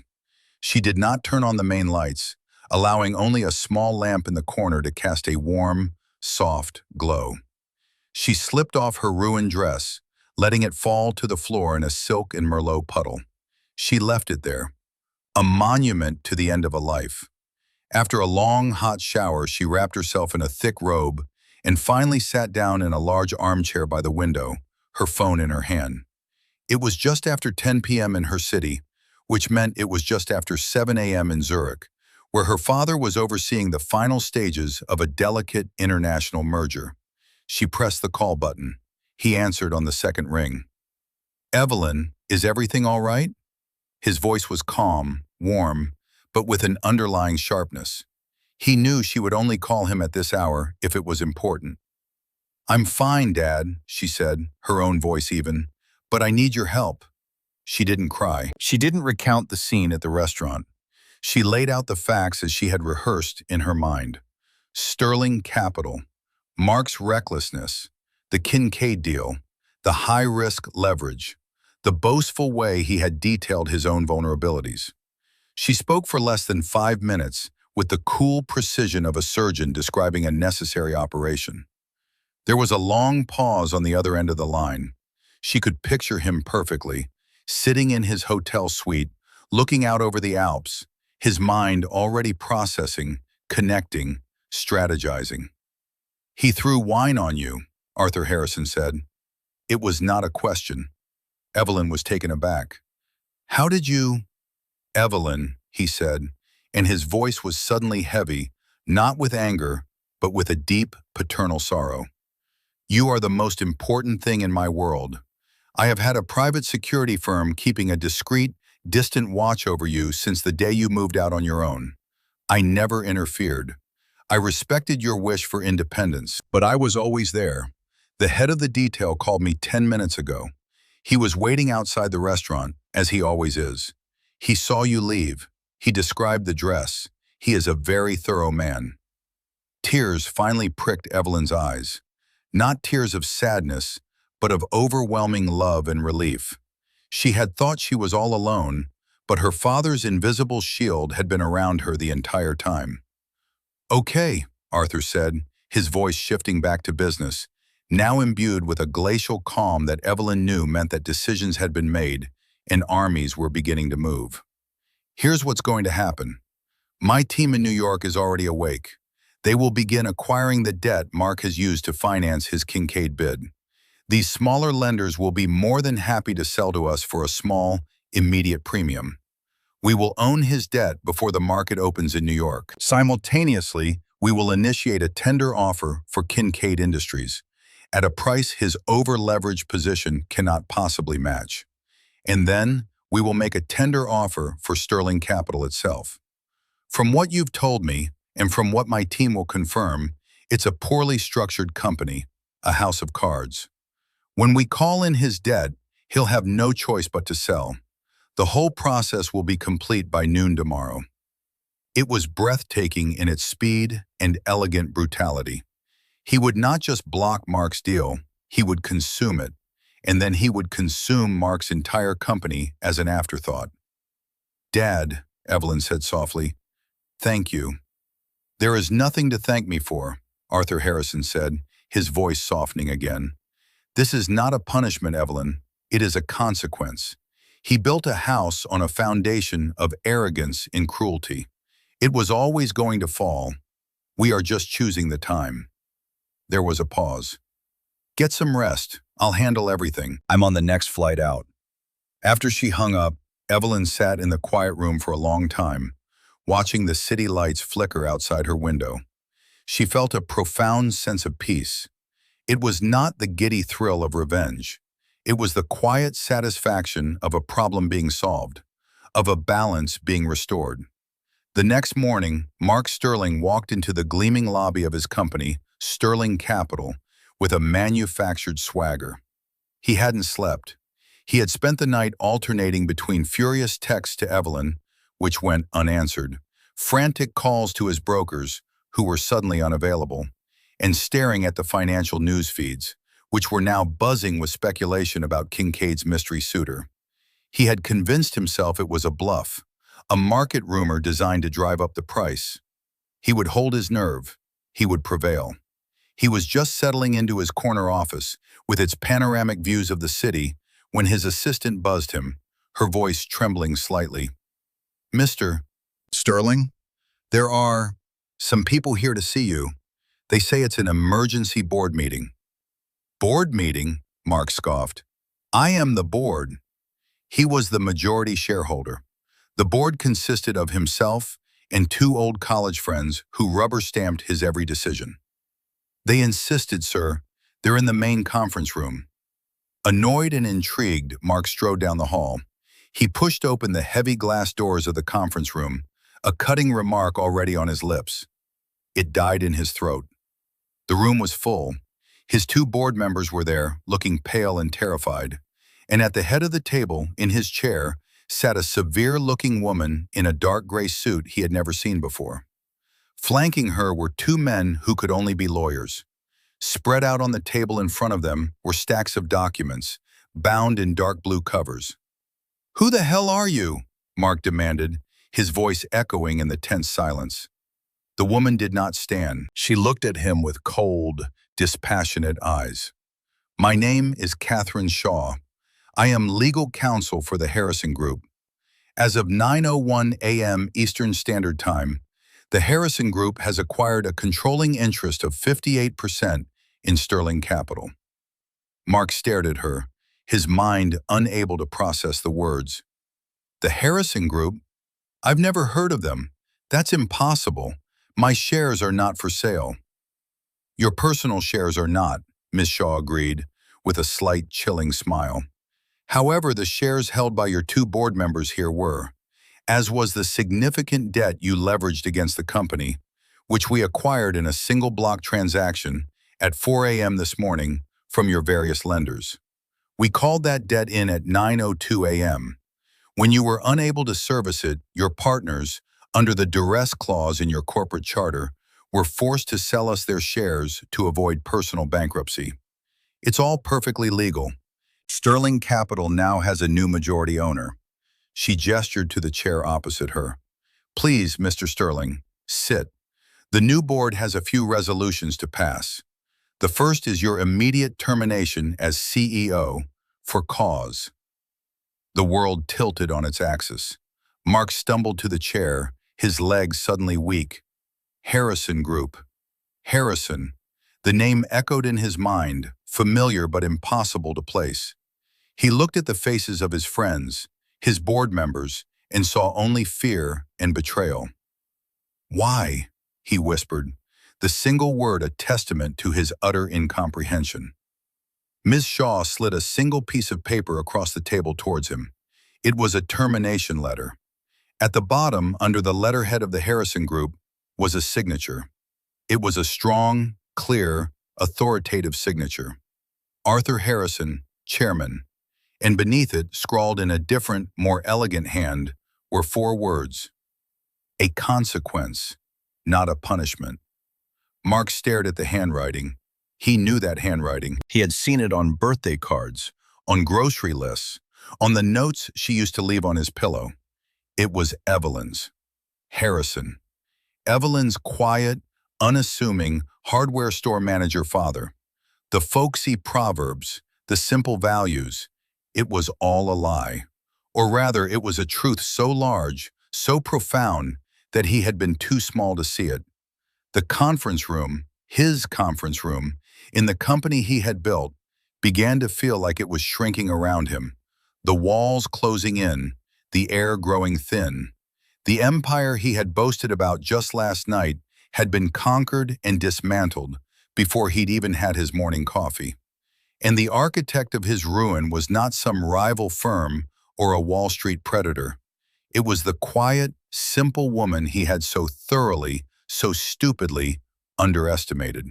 She did not turn on the main lights, allowing only a small lamp in the corner to cast a warm, soft glow. She slipped off her ruined dress, letting it fall to the floor in a silk and merlot puddle. She left it there, a monument to the end of a life. After a long, hot shower, she wrapped herself in a thick robe and finally sat down in a large armchair by the window, her phone in her hand. It was just after 10 p.m. in her city, which meant it was just after 7 a.m. in Zurich, where her father was overseeing the final stages of a delicate international merger. She pressed the call button. He answered on the second ring. Evelyn, is everything all right? His voice was calm, warm, but with an underlying sharpness. He knew she would only call him at this hour if it was important. I'm fine, Dad, she said, her own voice even, but I need your help. She didn't cry. She didn't recount the scene at the restaurant. She laid out the facts as she had rehearsed in her mind. Sterling Capital, Mark's recklessness, the Kincaid deal, the high-risk leverage, the boastful way he had detailed his own vulnerabilities. She spoke for less than 5 minutes with the cool precision of a surgeon describing a necessary operation. There was a long pause on the other end of the line. She could picture him perfectly, sitting in his hotel suite, looking out over the Alps, his mind already processing, connecting, strategizing. He threw wine on you, Arthur Harrison said. It was not a question. Evelyn was taken aback. How did you... Evelyn, he said, and his voice was suddenly heavy, not with anger, but with a deep paternal sorrow. You are the most important thing in my world. I have had a private security firm keeping a discreet, distant watch over you since the day you moved out on your own. I never interfered. I respected your wish for independence, but I was always there. The head of the detail called me 10 minutes ago. He was waiting outside the restaurant, as he always is. He saw you leave. He described the dress. He is a very thorough man. Tears finally pricked Evelyn's eyes. Not tears of sadness, but of overwhelming love and relief. She had thought she was all alone, but her father's invisible shield had been around her the entire time. Okay, Arthur said, his voice shifting back to business, now imbued with a glacial calm that Evelyn knew meant that decisions had been made and armies were beginning to move. Here's what's going to happen. My team in New York is already awake. They will begin acquiring the debt Mark has used to finance his Kincaid bid. These smaller lenders will be more than happy to sell to us for a small, immediate premium. We will own his debt before the market opens in New York. Simultaneously, we will initiate a tender offer for Kincaid Industries at a price his over-leveraged position cannot possibly match. And then, we will make a tender offer for Sterling Capital itself. From what you've told me, and from what my team will confirm, it's a poorly structured company, a house of cards. When we call in his debt, he'll have no choice but to sell. The whole process will be complete by noon tomorrow. It was breathtaking in its speed and elegant brutality. He would not just block Mark's deal, he would consume it, and then he would consume Mark's entire company as an afterthought. "Dad," Evelyn said softly, "thank you." "There is nothing to thank me for," Arthur Harrison said, his voice softening again. "This is not a punishment, Evelyn. It is a consequence. He built a house on a foundation of arrogance and cruelty. It was always going to fall. We are just choosing the time." There was a pause. "Get some rest. I'll handle everything. I'm on the next flight out." After she hung up, Evelyn sat in the quiet room for a long time, watching the city lights flicker outside her window. She felt a profound sense of peace. It was not the giddy thrill of revenge. It was the quiet satisfaction of a problem being solved, of a balance being restored. The next morning, Mark Sterling walked into the gleaming lobby of his company, Sterling Capital, with a manufactured swagger. He hadn't slept. He had spent the night alternating between furious texts to Evelyn, which went unanswered, frantic calls to his brokers, who were suddenly unavailable, and staring at the financial news feeds, which were now buzzing with speculation about Kincaid's mystery suitor. He had convinced himself it was a bluff, a market rumor designed to drive up the price. He would hold his nerve. He would prevail. He was just settling into his corner office, with its panoramic views of the city, when his assistant buzzed him, her voice trembling slightly. "Mr. Sterling, there are some people here to see you. They say it's an emergency board meeting." "Board meeting?" Mark scoffed. "I am the board." He was the majority shareholder. The board consisted of himself and two old college friends who rubber-stamped his every decision. "They insisted, sir. They're in the main conference room." Annoyed and intrigued, Mark strode down the hall. He pushed open the heavy glass doors of the conference room, a cutting remark already on his lips. It died in his throat. The room was full. His two board members were there, looking pale and terrified. And at the head of the table, in his chair, sat a severe-looking woman in a dark gray suit he had never seen before. Flanking her were two men who could only be lawyers. Spread out on the table in front of them were stacks of documents, bound in dark blue covers. "Who the hell are you?" Mark demanded, his voice echoing in the tense silence. The woman did not stand. She looked at him with cold, dispassionate eyes. "My name is Catherine Shaw. I am legal counsel for the Harrison Group. As of 9:01 a.m. Eastern Standard Time, the Harrison Group has acquired a controlling interest of 58% in Sterling Capital." Mark stared at her, his mind unable to process the words. "The Harrison Group? I've never heard of them. That's impossible. My shares are not for sale." "Your personal shares are not," Ms. Shaw agreed, with a slight chilling smile. "However, the shares held by your two board members here were, as was the significant debt you leveraged against the company, which we acquired in a single block transaction at 4 a.m. this morning from your various lenders. We called that debt in at 9:02 a.m. When you were unable to service it, your partners, under the duress clause in your corporate charter, were forced to sell us their shares to avoid personal bankruptcy. It's all perfectly legal. Sterling Capital now has a new majority owner." She gestured to the chair opposite her. "Please, Mr. Sterling, sit. The new board has a few resolutions to pass. The first is your immediate termination as CEO for cause." The world tilted on its axis. Mark stumbled to the chair, his legs suddenly weak. Harrison Group. Harrison. The name echoed in his mind, familiar but impossible to place. He looked at the faces of his friends, his board members, and saw only fear and betrayal. "Why?" he whispered, the single word a testament to his utter incomprehension. Ms. Shaw slid a single piece of paper across the table towards him. It was a termination letter. At the bottom, under the letterhead of the Harrison Group, was a signature. It was a strong, clear, authoritative signature. Arthur Harrison, Chairman. And beneath it, scrawled in a different, more elegant hand, were 4 words. A consequence, not a punishment. Mark stared at the handwriting. He knew that handwriting. He had seen it on birthday cards, on grocery lists, on the notes she used to leave on his pillow. It was Evelyn's. Harrison. Evelyn's quiet, unassuming, hardware store manager father. The folksy proverbs, the simple values. It was all a lie. Or rather, it was a truth so large, so profound, that he had been too small to see it. The conference room, his conference room, in the company he had built, began to feel like it was shrinking around him, the walls closing in, the air growing thin. The empire he had boasted about just last night had been conquered and dismantled before he'd even had his morning coffee. And the architect of his ruin was not some rival firm or a Wall Street predator. It was the quiet, simple woman he had so thoroughly, so stupidly underestimated.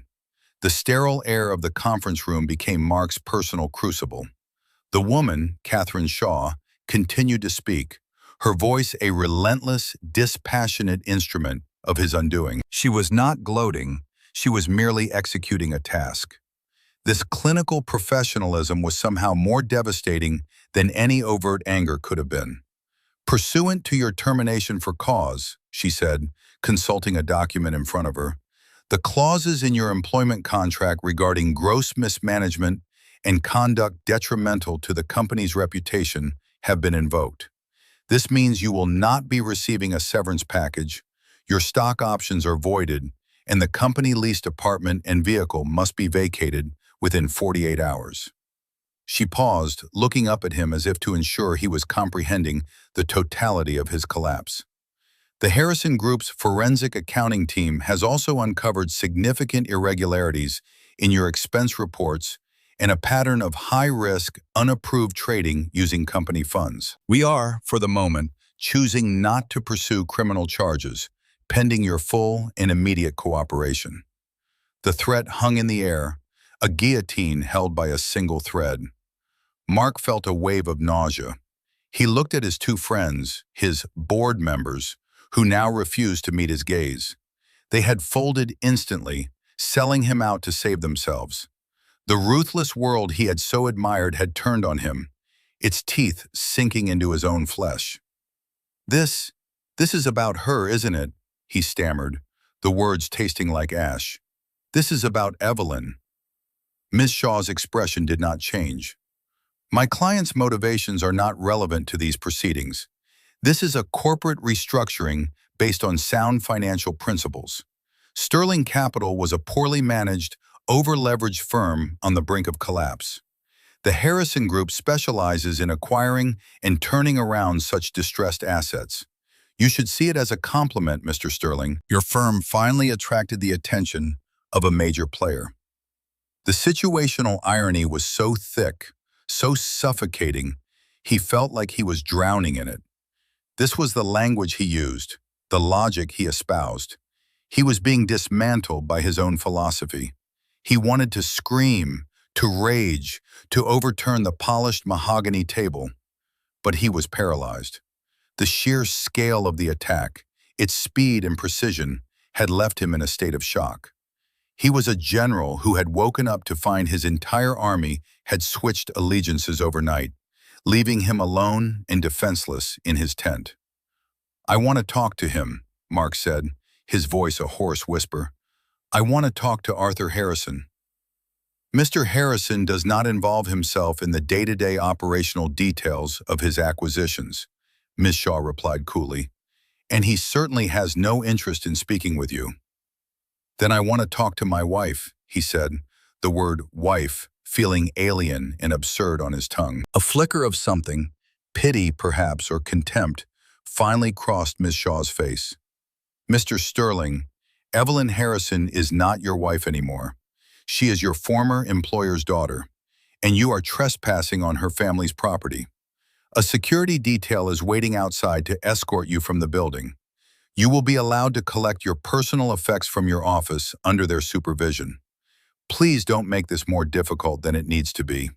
The sterile air of the conference room became Mark's personal crucible. The woman, Catherine Shaw, continued to speak, her voice a relentless, dispassionate instrument of his undoing. She was not gloating, she was merely executing a task. This clinical professionalism was somehow more devastating than any overt anger could have been. "Pursuant to your termination for cause," she said, consulting a document in front of her, "the clauses in your employment contract regarding gross mismanagement and conduct detrimental to the company's reputation have been invoked. This means you will not be receiving a severance package, your stock options are voided, and the company leased apartment and vehicle must be vacated within 48 hours. She paused, looking up at him as if to ensure he was comprehending the totality of his collapse. "The Harrison Group's forensic accounting team has also uncovered significant irregularities in your expense reports and a pattern of high-risk, unapproved trading using company funds. We are, for the moment, choosing not to pursue criminal charges, pending your full and immediate cooperation." The threat hung in the air, a guillotine held by a single thread. Mark felt a wave of nausea. He looked at his 2 friends, his board members, who now refused to meet his gaze. They had folded instantly, selling him out to save themselves. The ruthless world he had so admired had turned on him, its teeth sinking into his own flesh. This is about her, isn't it?" he stammered, the words tasting like ash. "This is about Evelyn." Ms. Shaw's expression did not change. "My client's motivations are not relevant to these proceedings. This is a corporate restructuring based on sound financial principles. Sterling Capital was a poorly managed, over-leveraged firm on the brink of collapse. The Harrison Group specializes in acquiring and turning around such distressed assets. You should see it as a compliment, Mr. Sterling. Your firm finally attracted the attention of a major player." The situational irony was so thick, so suffocating, he felt like he was drowning in it. This was the language he used, the logic he espoused. He was being dismantled by his own philosophy. He wanted to scream, to rage, to overturn the polished mahogany table. But he was paralyzed. The sheer scale of the attack, its speed and precision, had left him in a state of shock. He was a general who had woken up to find his entire army had switched allegiances overnight, leaving him alone and defenseless in his tent. "I want to talk to him," Mark said, his voice a hoarse whisper. "I want to talk to Arthur Harrison." Mr. Harrison does not involve himself in the day-to-day operational details of his acquisitions, Miss Shaw replied coolly, "and he certainly has no interest in speaking with you." "Then I want to talk to my wife," he said, the word wife feeling alien and absurd on his tongue. A flicker of something, pity perhaps or contempt, finally crossed Miss Shaw's face. "Mr. Sterling, Evelyn Harrison is not your wife anymore. She is your former employer's daughter, and you are trespassing on her family's property. A security detail is waiting outside to escort you from the building. You will be allowed to collect your personal effects from your office under their supervision. Please don't make this more difficult than it needs to be."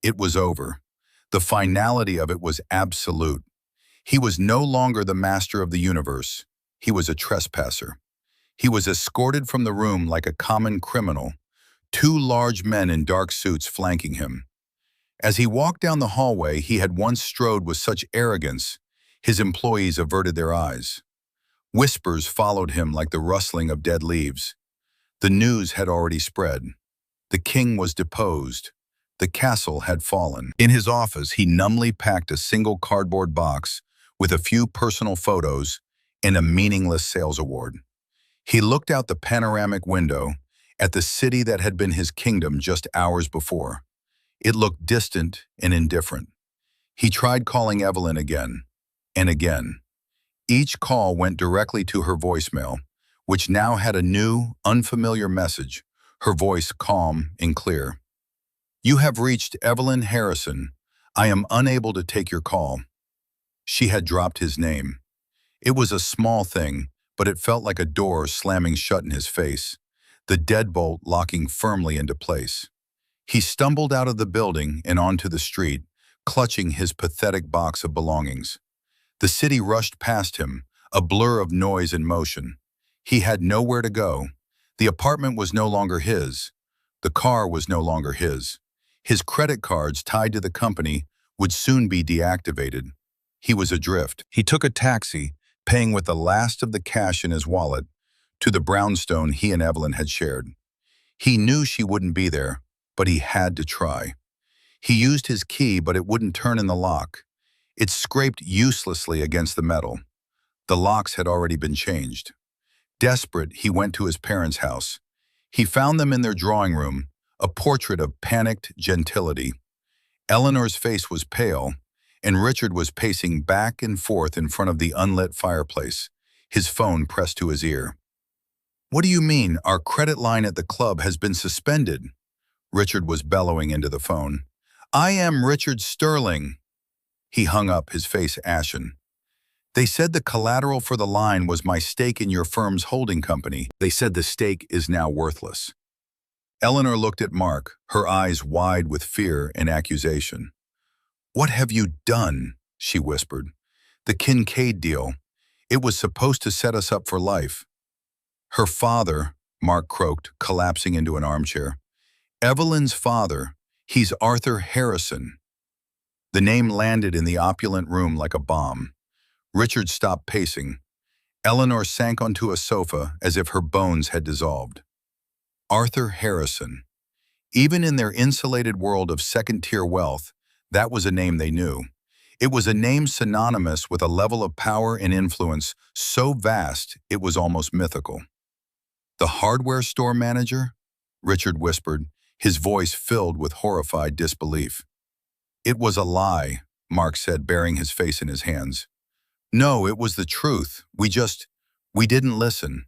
It was over. The finality of it was absolute. He was no longer the master of the universe. He was a trespasser. He was escorted from the room like a common criminal, two large men in dark suits flanking him. As he walked down the hallway he had once strode with such arrogance, his employees averted their eyes. Whispers followed him like the rustling of dead leaves. The news had already spread. The king was deposed. The castle had fallen. In his office, he numbly packed a single cardboard box with a few personal photos and a meaningless sales award. He looked out the panoramic window at the city that had been his kingdom just hours before. It looked distant and indifferent. He tried calling Evelyn again and again. Each call went directly to her voicemail, which now had a new, unfamiliar message, her voice calm and clear. "You have reached Evelyn Harrison. I am unable to take your call." She had dropped his name. It was a small thing, but it felt like a door slamming shut in his face, the deadbolt locking firmly into place. He stumbled out of the building and onto the street, clutching his pathetic box of belongings. The city rushed past him, a blur of noise and motion. He had nowhere to go. The apartment was no longer his. The car was no longer his. His credit cards tied to the company would soon be deactivated. He was adrift. He took a taxi, paying with the last of the cash in his wallet, to the brownstone he and Evelyn had shared. He knew she wouldn't be there, but he had to try. He used his key, but it wouldn't turn in the lock. It scraped uselessly against the metal. The locks had already been changed. Desperate, he went to his parents' house. He found them in their drawing room, a portrait of panicked gentility. Eleanor's face was pale, and Richard was pacing back and forth in front of the unlit fireplace, his phone pressed to his ear. "What do you mean, our credit line at the club has been suspended?" Richard was bellowing into the phone. "I am Richard Sterling." He hung up, his face ashen. "They said the collateral for the line was my stake in your firm's holding company. They said the stake is now worthless." Eleanor looked at Mark, her eyes wide with fear and accusation. "What have you done?" she whispered. "The Kincaid deal. It was supposed to set us up for life." "Her father," Mark croaked, collapsing into an armchair. "Evelyn's father. He's Arthur Harrison." The name landed in the opulent room like a bomb. Richard stopped pacing. Eleanor sank onto a sofa as if her bones had dissolved. Arthur Harrison. Even in their insulated world of second-tier wealth, that was a name they knew. It was a name synonymous with a level of power and influence so vast it was almost mythical. "The hardware store manager?" Richard whispered, his voice filled with horrified disbelief. "It was a lie," Mark said, burying his face in his hands. "No, it was the truth. We didn't listen.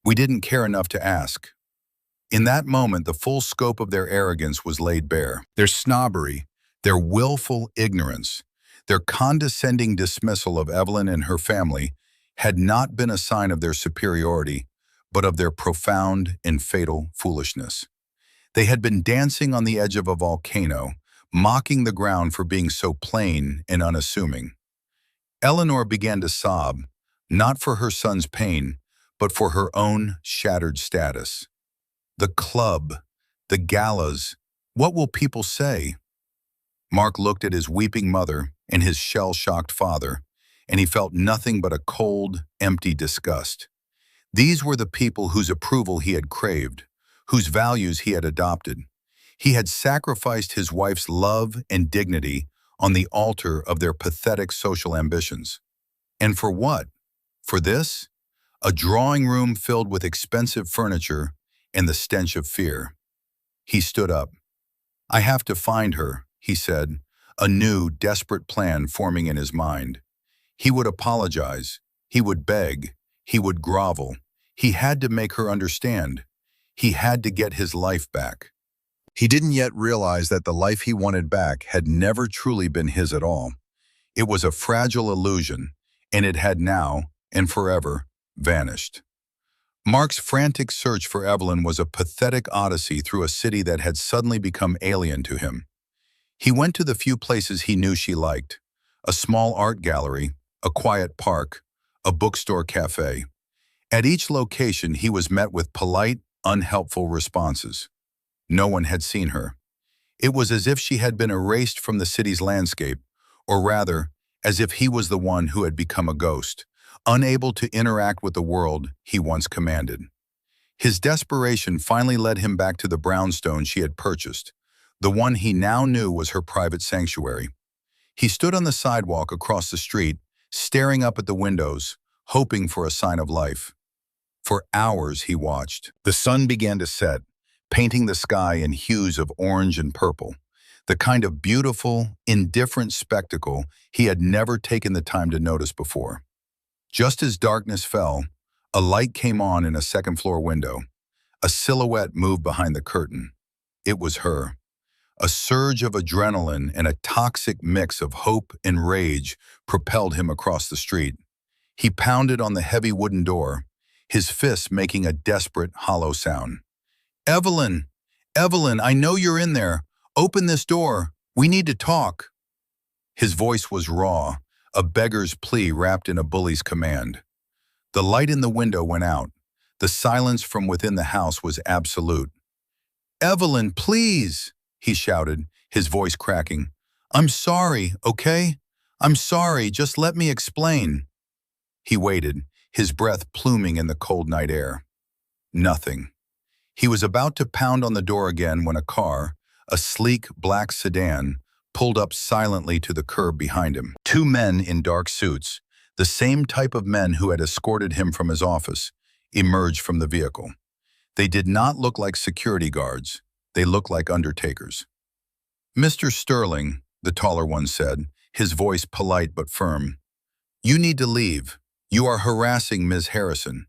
We didn't care enough to ask." In that moment, the full scope of their arrogance was laid bare. Their snobbery, their willful ignorance, their condescending dismissal of Evelyn and her family had not been a sign of their superiority, but of their profound and fatal foolishness. They had been dancing on the edge of a volcano, mocking the ground for being so plain and unassuming. Eleanor began to sob, not for her son's pain, but for her own shattered status. The club, the galas, what will people say? Mark looked at his weeping mother and his shell-shocked father, and he felt nothing but a cold, empty disgust. These were the people whose approval he had craved, whose values he had adopted. He had sacrificed his wife's love and dignity on the altar of their pathetic social ambitions. And for what? For this? A drawing room filled with expensive furniture and the stench of fear. He stood up. "I have to find her," he said, a new, desperate plan forming in his mind. He would apologize. He would beg. He would grovel. He had to make her understand. He had to get his life back. He didn't yet realize that the life he wanted back had never truly been his at all. It was a fragile illusion, and it had now, and forever, vanished. Mark's frantic search for Evelyn was a pathetic odyssey through a city that had suddenly become alien to him. He went to the few places he knew she liked: a small art gallery, a quiet park, a bookstore cafe. At each location, he was met with polite, unhelpful responses. No one had seen her. It was as if she had been erased from the city's landscape, or rather, as if he was the one who had become a ghost, unable to interact with the world he once commanded. His desperation finally led him back to the brownstone she had purchased, the one he now knew was her private sanctuary. He stood on the sidewalk across the street, staring up at the windows, hoping for a sign of life. For hours he watched. The sun began to set, painting the sky in hues of orange and purple, the kind of beautiful, indifferent spectacle he had never taken the time to notice before. Just as darkness fell, a light came on in a second-floor window. A silhouette moved behind the curtain. It was her. A surge of adrenaline and a toxic mix of hope and rage propelled him across the street. He pounded on the heavy wooden door, his fists making a desperate, hollow sound. "Evelyn! Evelyn, I know you're in there. Open this door. We need to talk." His voice was raw, a beggar's plea wrapped in a bully's command. The light in the window went out. The silence from within the house was absolute. "Evelyn, please!" he shouted, his voice cracking. "I'm sorry, okay? I'm sorry, just let me explain." He waited, his breath pluming in the cold night air. Nothing. He was about to pound on the door again when a car, a sleek black sedan, pulled up silently to the curb behind him. Two men in dark suits, the same type of men who had escorted him from his office, emerged from the vehicle. They did not look like security guards. They looked like undertakers. "Mr. Sterling," the taller one said, his voice polite but firm, "you need to leave. You are harassing Ms. Harrison."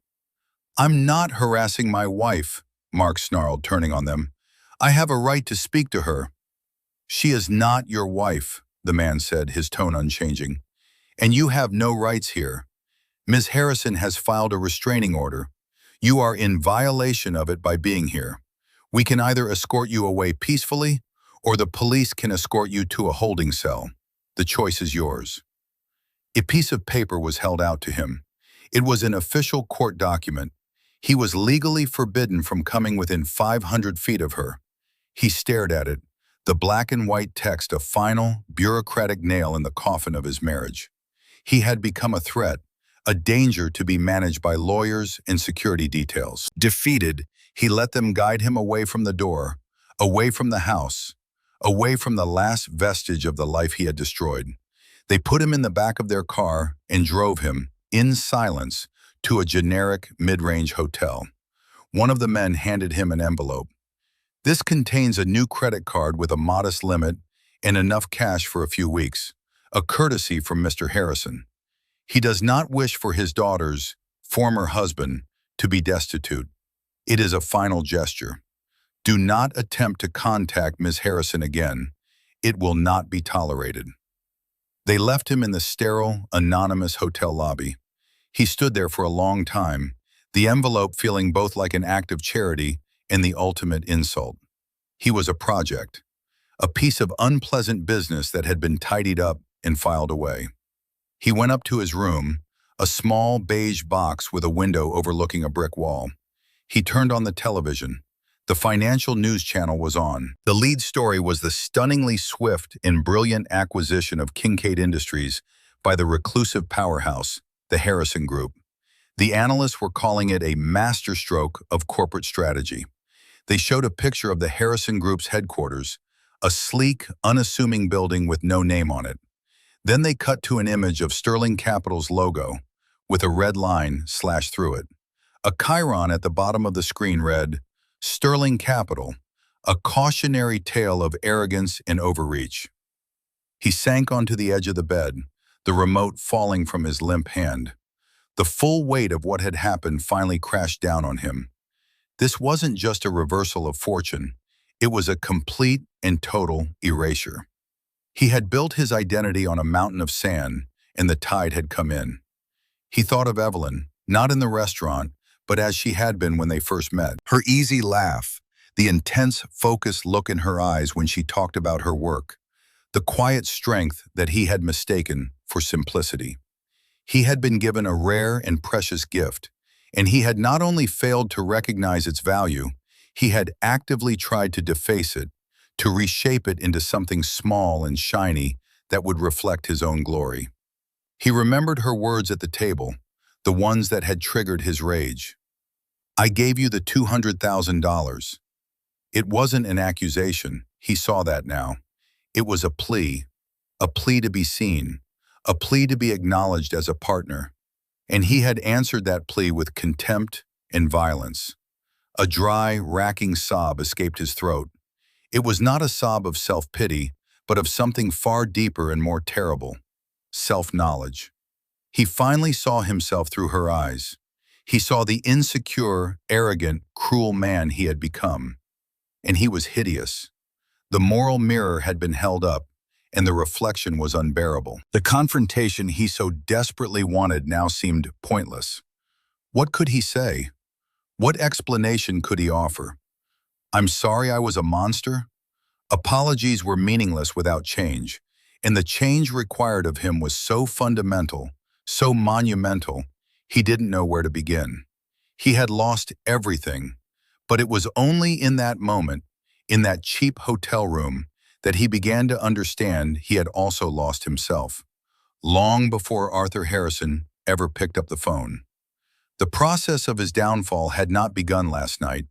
"I'm not harassing my wife," Mark snarled, turning on them. "I have a right to speak to her." "She is not your wife," the man said, his tone unchanging. "And you have no rights here. Ms. Harrison has filed a restraining order. You are in violation of it by being here. We can either escort you away peacefully, or the police can escort you to a holding cell. The choice is yours." A piece of paper was held out to him. It was an official court document. He was legally forbidden from coming within 500 feet of her. He stared at it, the black and white text a final, bureaucratic nail in the coffin of his marriage. He had become a threat, a danger to be managed by lawyers and security details. Defeated, he let them guide him away from the door, away from the house, away from the last vestige of the life he had destroyed. They put him in the back of their car and drove him, in silence, to a generic mid-range hotel. One of the men handed him an envelope. "This contains a new credit card with a modest limit and enough cash for a few weeks, a courtesy from Mr. Harrison. He does not wish for his daughter's former husband to be destitute. It is a final gesture. Do not attempt to contact Ms. Harrison again. It will not be tolerated." They left him in the sterile, anonymous hotel lobby. He stood there for a long time, the envelope feeling both like an act of charity and the ultimate insult. He was a project, a piece of unpleasant business that had been tidied up and filed away. He went up to his room, a small beige box with a window overlooking a brick wall. He turned on the television. The financial news channel was on. The lead story was the stunningly swift and brilliant acquisition of Kincaid Industries by the reclusive powerhouse, the Harrison Group. The analysts were calling it a masterstroke of corporate strategy. They showed a picture of the Harrison Group's headquarters, a sleek, unassuming building with no name on it. Then they cut to an image of Sterling Capital's logo, with a red line slashed through it. A chyron at the bottom of the screen read, "Sterling Capital, a cautionary tale of arrogance and overreach." He sank onto the edge of the bed, the remote falling from his limp hand. The full weight of what had happened finally crashed down on him. This wasn't just a reversal of fortune. It was a complete and total erasure. He had built his identity on a mountain of sand, and the tide had come in. He thought of Evelyn, not in the restaurant, but as she had been when they first met. Her easy laugh, the intense, focused look in her eyes when she talked about her work, the quiet strength that he had mistaken for simplicity. He had been given a rare and precious gift, and he had not only failed to recognize its value, he had actively tried to deface it, to reshape it into something small and shiny that would reflect his own glory. He remembered her words at the table, the ones that had triggered his rage. "I gave you the $200,000. It wasn't an accusation. He saw that now. It was a plea to be seen, a plea to be acknowledged as a partner. And he had answered that plea with contempt and violence. A dry, racking sob escaped his throat. It was not a sob of self-pity, but of something far deeper and more terrible: self-knowledge. He finally saw himself through her eyes. He saw the insecure, arrogant, cruel man he had become. And he was hideous. The moral mirror had been held up, and the reflection was unbearable. The confrontation he so desperately wanted now seemed pointless. What could he say? What explanation could he offer? "I'm sorry I was a monster?" Apologies were meaningless without change, and the change required of him was so fundamental, so monumental, he didn't know where to begin. He had lost everything, but it was only in that moment, in that cheap hotel room, that he began to understand he had also lost himself, long before Arthur Harrison ever picked up the phone. The process of his downfall had not begun last night.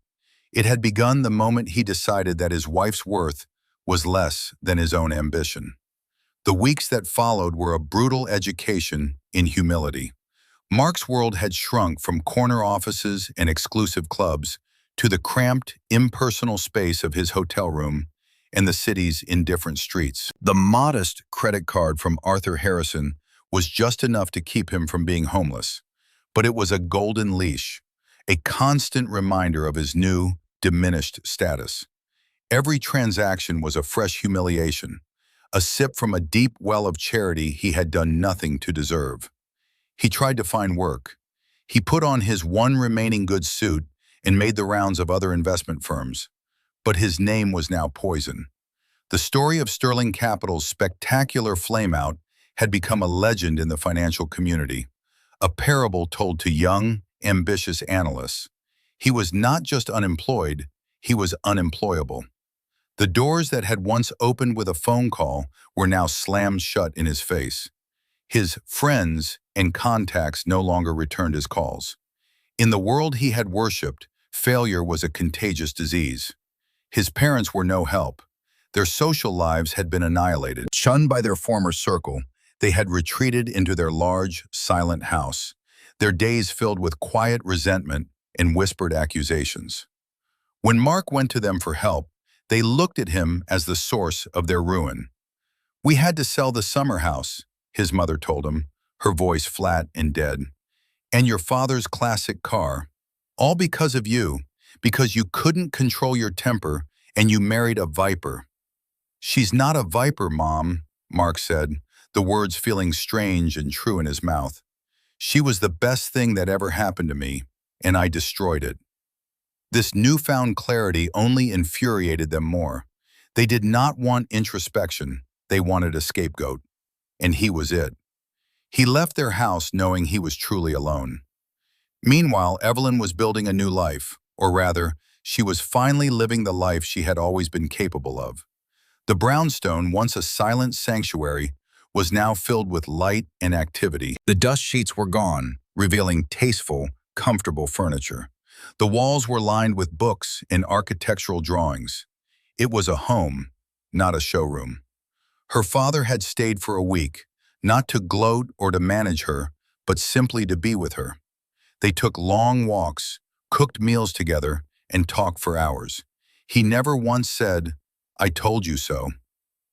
It had begun the moment he decided that his wife's worth was less than his own ambition. The weeks that followed were a brutal education in humility. Mark's world had shrunk from corner offices and exclusive clubs to the cramped, impersonal space of his hotel room and the city's indifferent streets. The modest credit card from Arthur Harrison was just enough to keep him from being homeless, but it was a golden leash, a constant reminder of his new, diminished status. Every transaction was a fresh humiliation, a sip from a deep well of charity he had done nothing to deserve. He tried to find work. He put on his one remaining good suit and made the rounds of other investment firms. But his name was now poison. The story of Sterling Capital's spectacular flameout had become a legend in the financial community, a parable told to young, ambitious analysts. He was not just unemployed, he was unemployable. The doors that had once opened with a phone call were now slammed shut in his face. His friends and contacts no longer returned his calls. In the world he had worshipped, failure was a contagious disease. His parents were no help. Their social lives had been annihilated. Shunned by their former circle, they had retreated into their large, silent house, their days filled with quiet resentment and whispered accusations. When Mark went to them for help, they looked at him as the source of their ruin. "We had to sell the summer house," his mother told him, her voice flat and dead. "And your father's classic car. All because of you, because you couldn't control your temper and you married a viper." "She's not a viper, Mom," Mark said, the words feeling strange and true in his mouth. "She was the best thing that ever happened to me, and I destroyed it." This newfound clarity only infuriated them more. They did not want introspection, they wanted a scapegoat. And he was it. He left their house knowing he was truly alone. Meanwhile, Evelyn was building a new life, or rather, she was finally living the life she had always been capable of. The brownstone, once a silent sanctuary, was now filled with light and activity. The dust sheets were gone, revealing tasteful, comfortable furniture. The walls were lined with books and architectural drawings. It was a home, not a showroom. Her father had stayed for a week, not to gloat or to manage her, but simply to be with her. They took long walks, cooked meals together, and talked for hours. He never once said, "I told you so."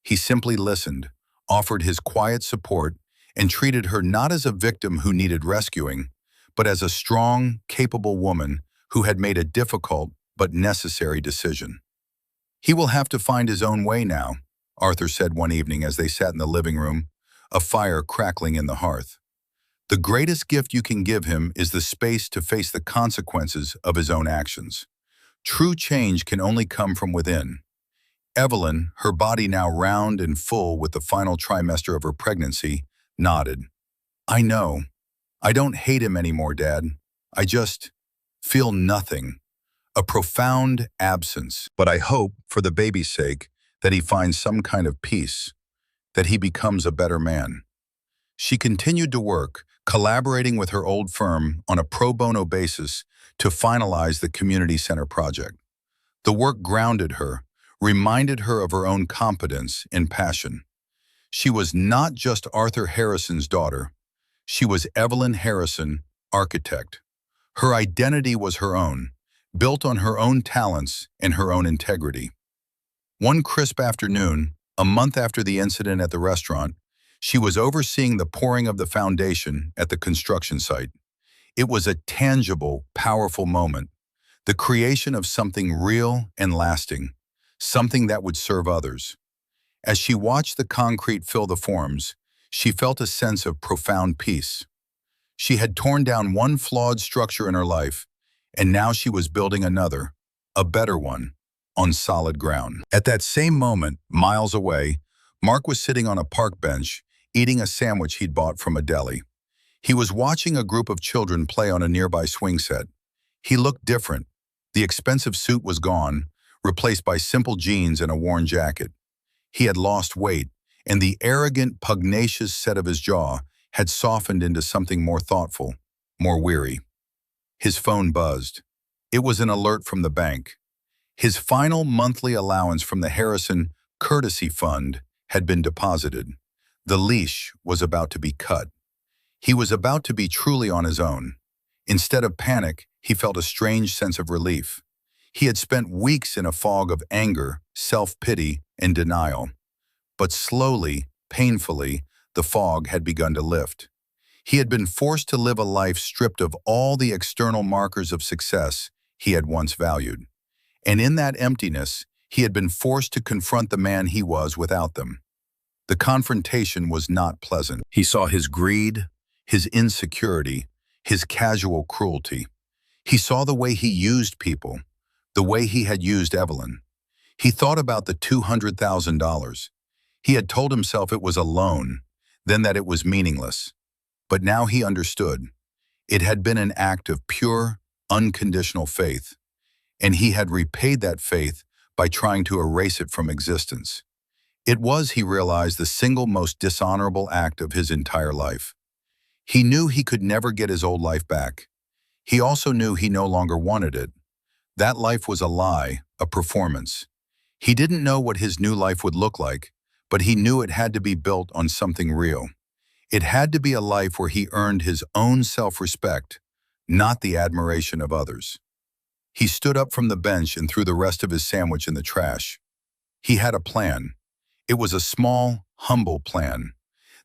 He simply listened, offered his quiet support, and treated her not as a victim who needed rescuing, but as a strong, capable woman who had made a difficult but necessary decision. "He will have to find his own way now," Arthur said one evening as they sat in the living room, a fire crackling in the hearth. "The greatest gift you can give him is the space to face the consequences of his own actions. True change can only come from within." Evelyn, her body now round and full with the final trimester of her pregnancy, nodded. "I know. I don't hate him anymore, Dad. I just feel nothing. A profound absence. But I hope, for the baby's sake, that he finds some kind of peace, that he becomes a better man." She continued to work, collaborating with her old firm on a pro bono basis to finalize the community center project. The work grounded her, reminded her of her own competence and passion. She was not just Arthur Harrison's daughter. She was Evelyn Harrison, architect. Her identity was her own, built on her own talents and her own integrity. One crisp afternoon, a month after the incident at the restaurant, she was overseeing the pouring of the foundation at the construction site. It was a tangible, powerful moment, the creation of something real and lasting, something that would serve others. As she watched the concrete fill the forms, she felt a sense of profound peace. She had torn down one flawed structure in her life, and now she was building another, a better one, on solid ground. At that same moment, miles away, Mark was sitting on a park bench, eating a sandwich he'd bought from a deli. He was watching a group of children play on a nearby swing set. He looked different. The expensive suit was gone, replaced by simple jeans and a worn jacket. He had lost weight, and the arrogant, pugnacious set of his jaw had softened into something more thoughtful, more weary. His phone buzzed. It was an alert from the bank. His final monthly allowance from the Harrison Courtesy Fund had been deposited. The leash was about to be cut. He was about to be truly on his own. Instead of panic, he felt a strange sense of relief. He had spent weeks in a fog of anger, self-pity, and denial. But slowly, painfully, the fog had begun to lift. He had been forced to live a life stripped of all the external markers of success he had once valued. And in that emptiness, he had been forced to confront the man he was without them. The confrontation was not pleasant. He saw his greed, his insecurity, his casual cruelty. He saw the way he used people, the way he had used Evelyn. He thought about the $200,000. He had told himself it was a loan, then that it was meaningless. But now he understood. It had been an act of pure, unconditional faith, and he had repaid that faith by trying to erase it from existence. It was, he realized, the single most dishonorable act of his entire life. He knew he could never get his old life back. He also knew he no longer wanted it. That life was a lie, a performance. He didn't know what his new life would look like, but he knew it had to be built on something real. It had to be a life where he earned his own self-respect, not the admiration of others. He stood up from the bench and threw the rest of his sandwich in the trash. He had a plan. It was a small, humble plan.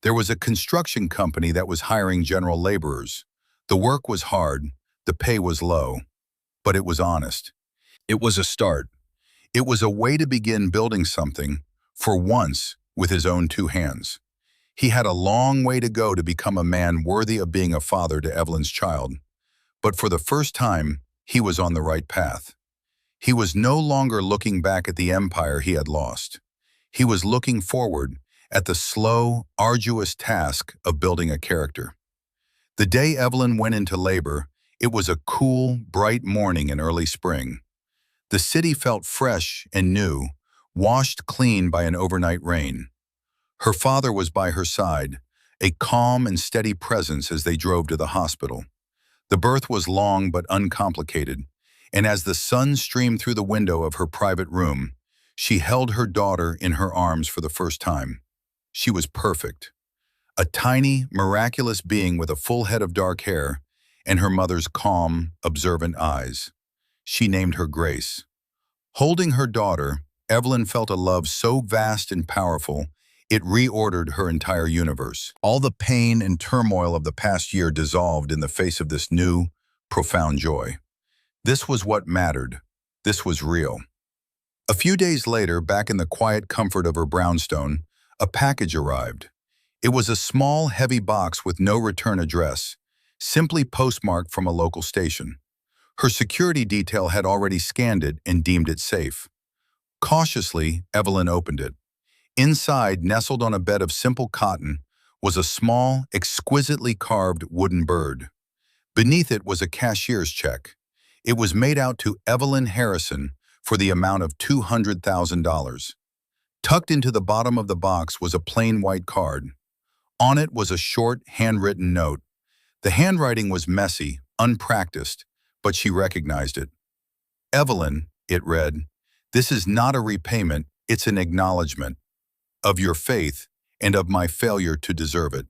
There was a construction company that was hiring general laborers. The work was hard, the pay was low, but it was honest. It was a start. It was a way to begin building something, for once, with his own two hands. He had a long way to go to become a man worthy of being a father to Evelyn's child. But for the first time, he was on the right path. He was no longer looking back at the empire he had lost. He was looking forward at the slow, arduous task of building a character. The day Evelyn went into labor, it was a cool, bright morning in early spring. The city felt fresh and new, washed clean by an overnight rain. Her father was by her side, a calm and steady presence as they drove to the hospital. The birth was long but uncomplicated, and as the sun streamed through the window of her private room, She held her daughter in her arms for the first time. She was perfect. A tiny, miraculous being with a full head of dark hair and her mother's calm, observant eyes. She named her Grace. Holding her daughter, Evelyn felt a love so vast and powerful, it reordered her entire universe. All the pain and turmoil of the past year dissolved in the face of this new, profound joy. This was what mattered. This was real. A few days later, back in the quiet comfort of her brownstone, a package arrived. It was a small, heavy box with no return address, simply postmarked from a local station. Her security detail had already scanned it and deemed it safe. Cautiously, Evelyn opened it. Inside, nestled on a bed of simple cotton, was a small, exquisitely carved wooden bird. Beneath it was a cashier's check. It was made out to Evelyn Harrison for the amount of $200,000. Tucked into the bottom of the box was a plain white card. On it was a short, handwritten note. The handwriting was messy, unpracticed, but she recognized it. "Evelyn," it read, "this is not a repayment, it's an acknowledgement of your faith and of my failure to deserve it.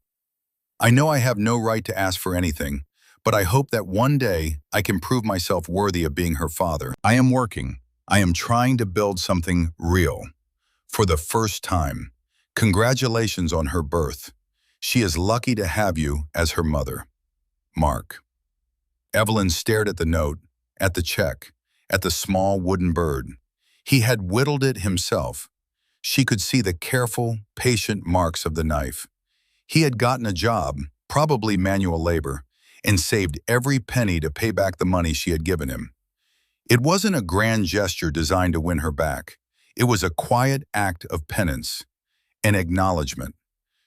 I know I have no right to ask for anything, but I hope that one day I can prove myself worthy of being her father. I am working. I am trying to build something real. For the first time. Congratulations on her birth. She is lucky to have you as her mother. Mark." Evelyn stared at the note, at the check, at the small wooden bird. He had whittled it himself. She could see the careful, patient marks of the knife. He had gotten a job, probably manual labor, and saved every penny to pay back the money she had given him. It wasn't a grand gesture designed to win her back. It was a quiet act of penance, an acknowledgement.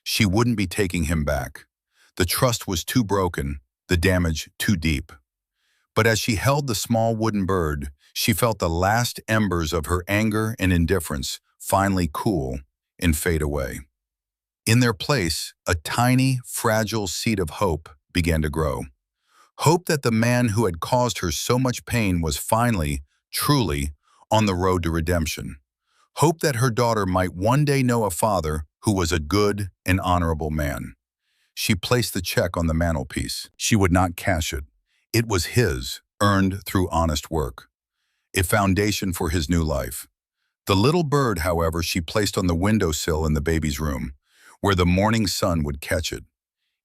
She wouldn't be taking him back. The trust was too broken, the damage too deep. But as she held the small wooden bird, she felt the last embers of her anger and indifference finally cool and fade away. In their place, a tiny, fragile seed of hope began to grow. Hope that the man who had caused her so much pain was finally, truly, on the road to redemption. Hope that her daughter might one day know a father who was a good and honorable man. She placed the check on the mantelpiece. She would not cash it. It was his, earned through honest work. A foundation for his new life. The little bird, however, she placed on the windowsill in the baby's room, where the morning sun would catch it.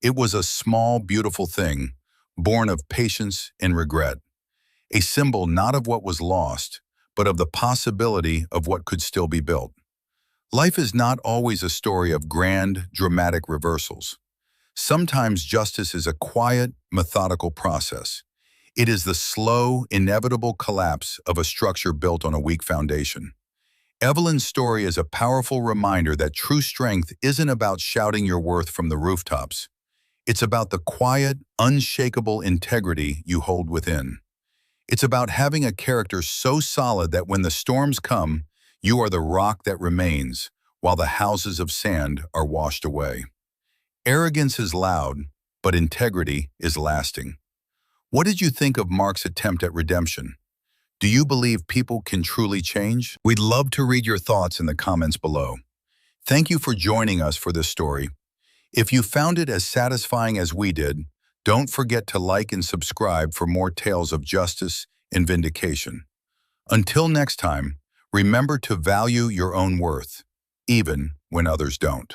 It was a small, beautiful thing, born of patience and regret. A symbol not of what was lost, but of the possibility of what could still be built. Life is not always a story of grand, dramatic reversals. Sometimes justice is a quiet, methodical process. It is the slow, inevitable collapse of a structure built on a weak foundation. Evelyn's story is a powerful reminder that true strength isn't about shouting your worth from the rooftops. It's about the quiet, unshakable integrity you hold within. It's about having a character so solid that when the storms come, you are the rock that remains, while the houses of sand are washed away. Arrogance is loud, but integrity is lasting. What did you think of Mark's attempt at redemption? Do you believe people can truly change? We'd love to read your thoughts in the comments below. Thank you for joining us for this story. If you found it as satisfying as we did, don't forget to like and subscribe for more tales of justice and vindication. Until next time, remember to value your own worth, even when others don't.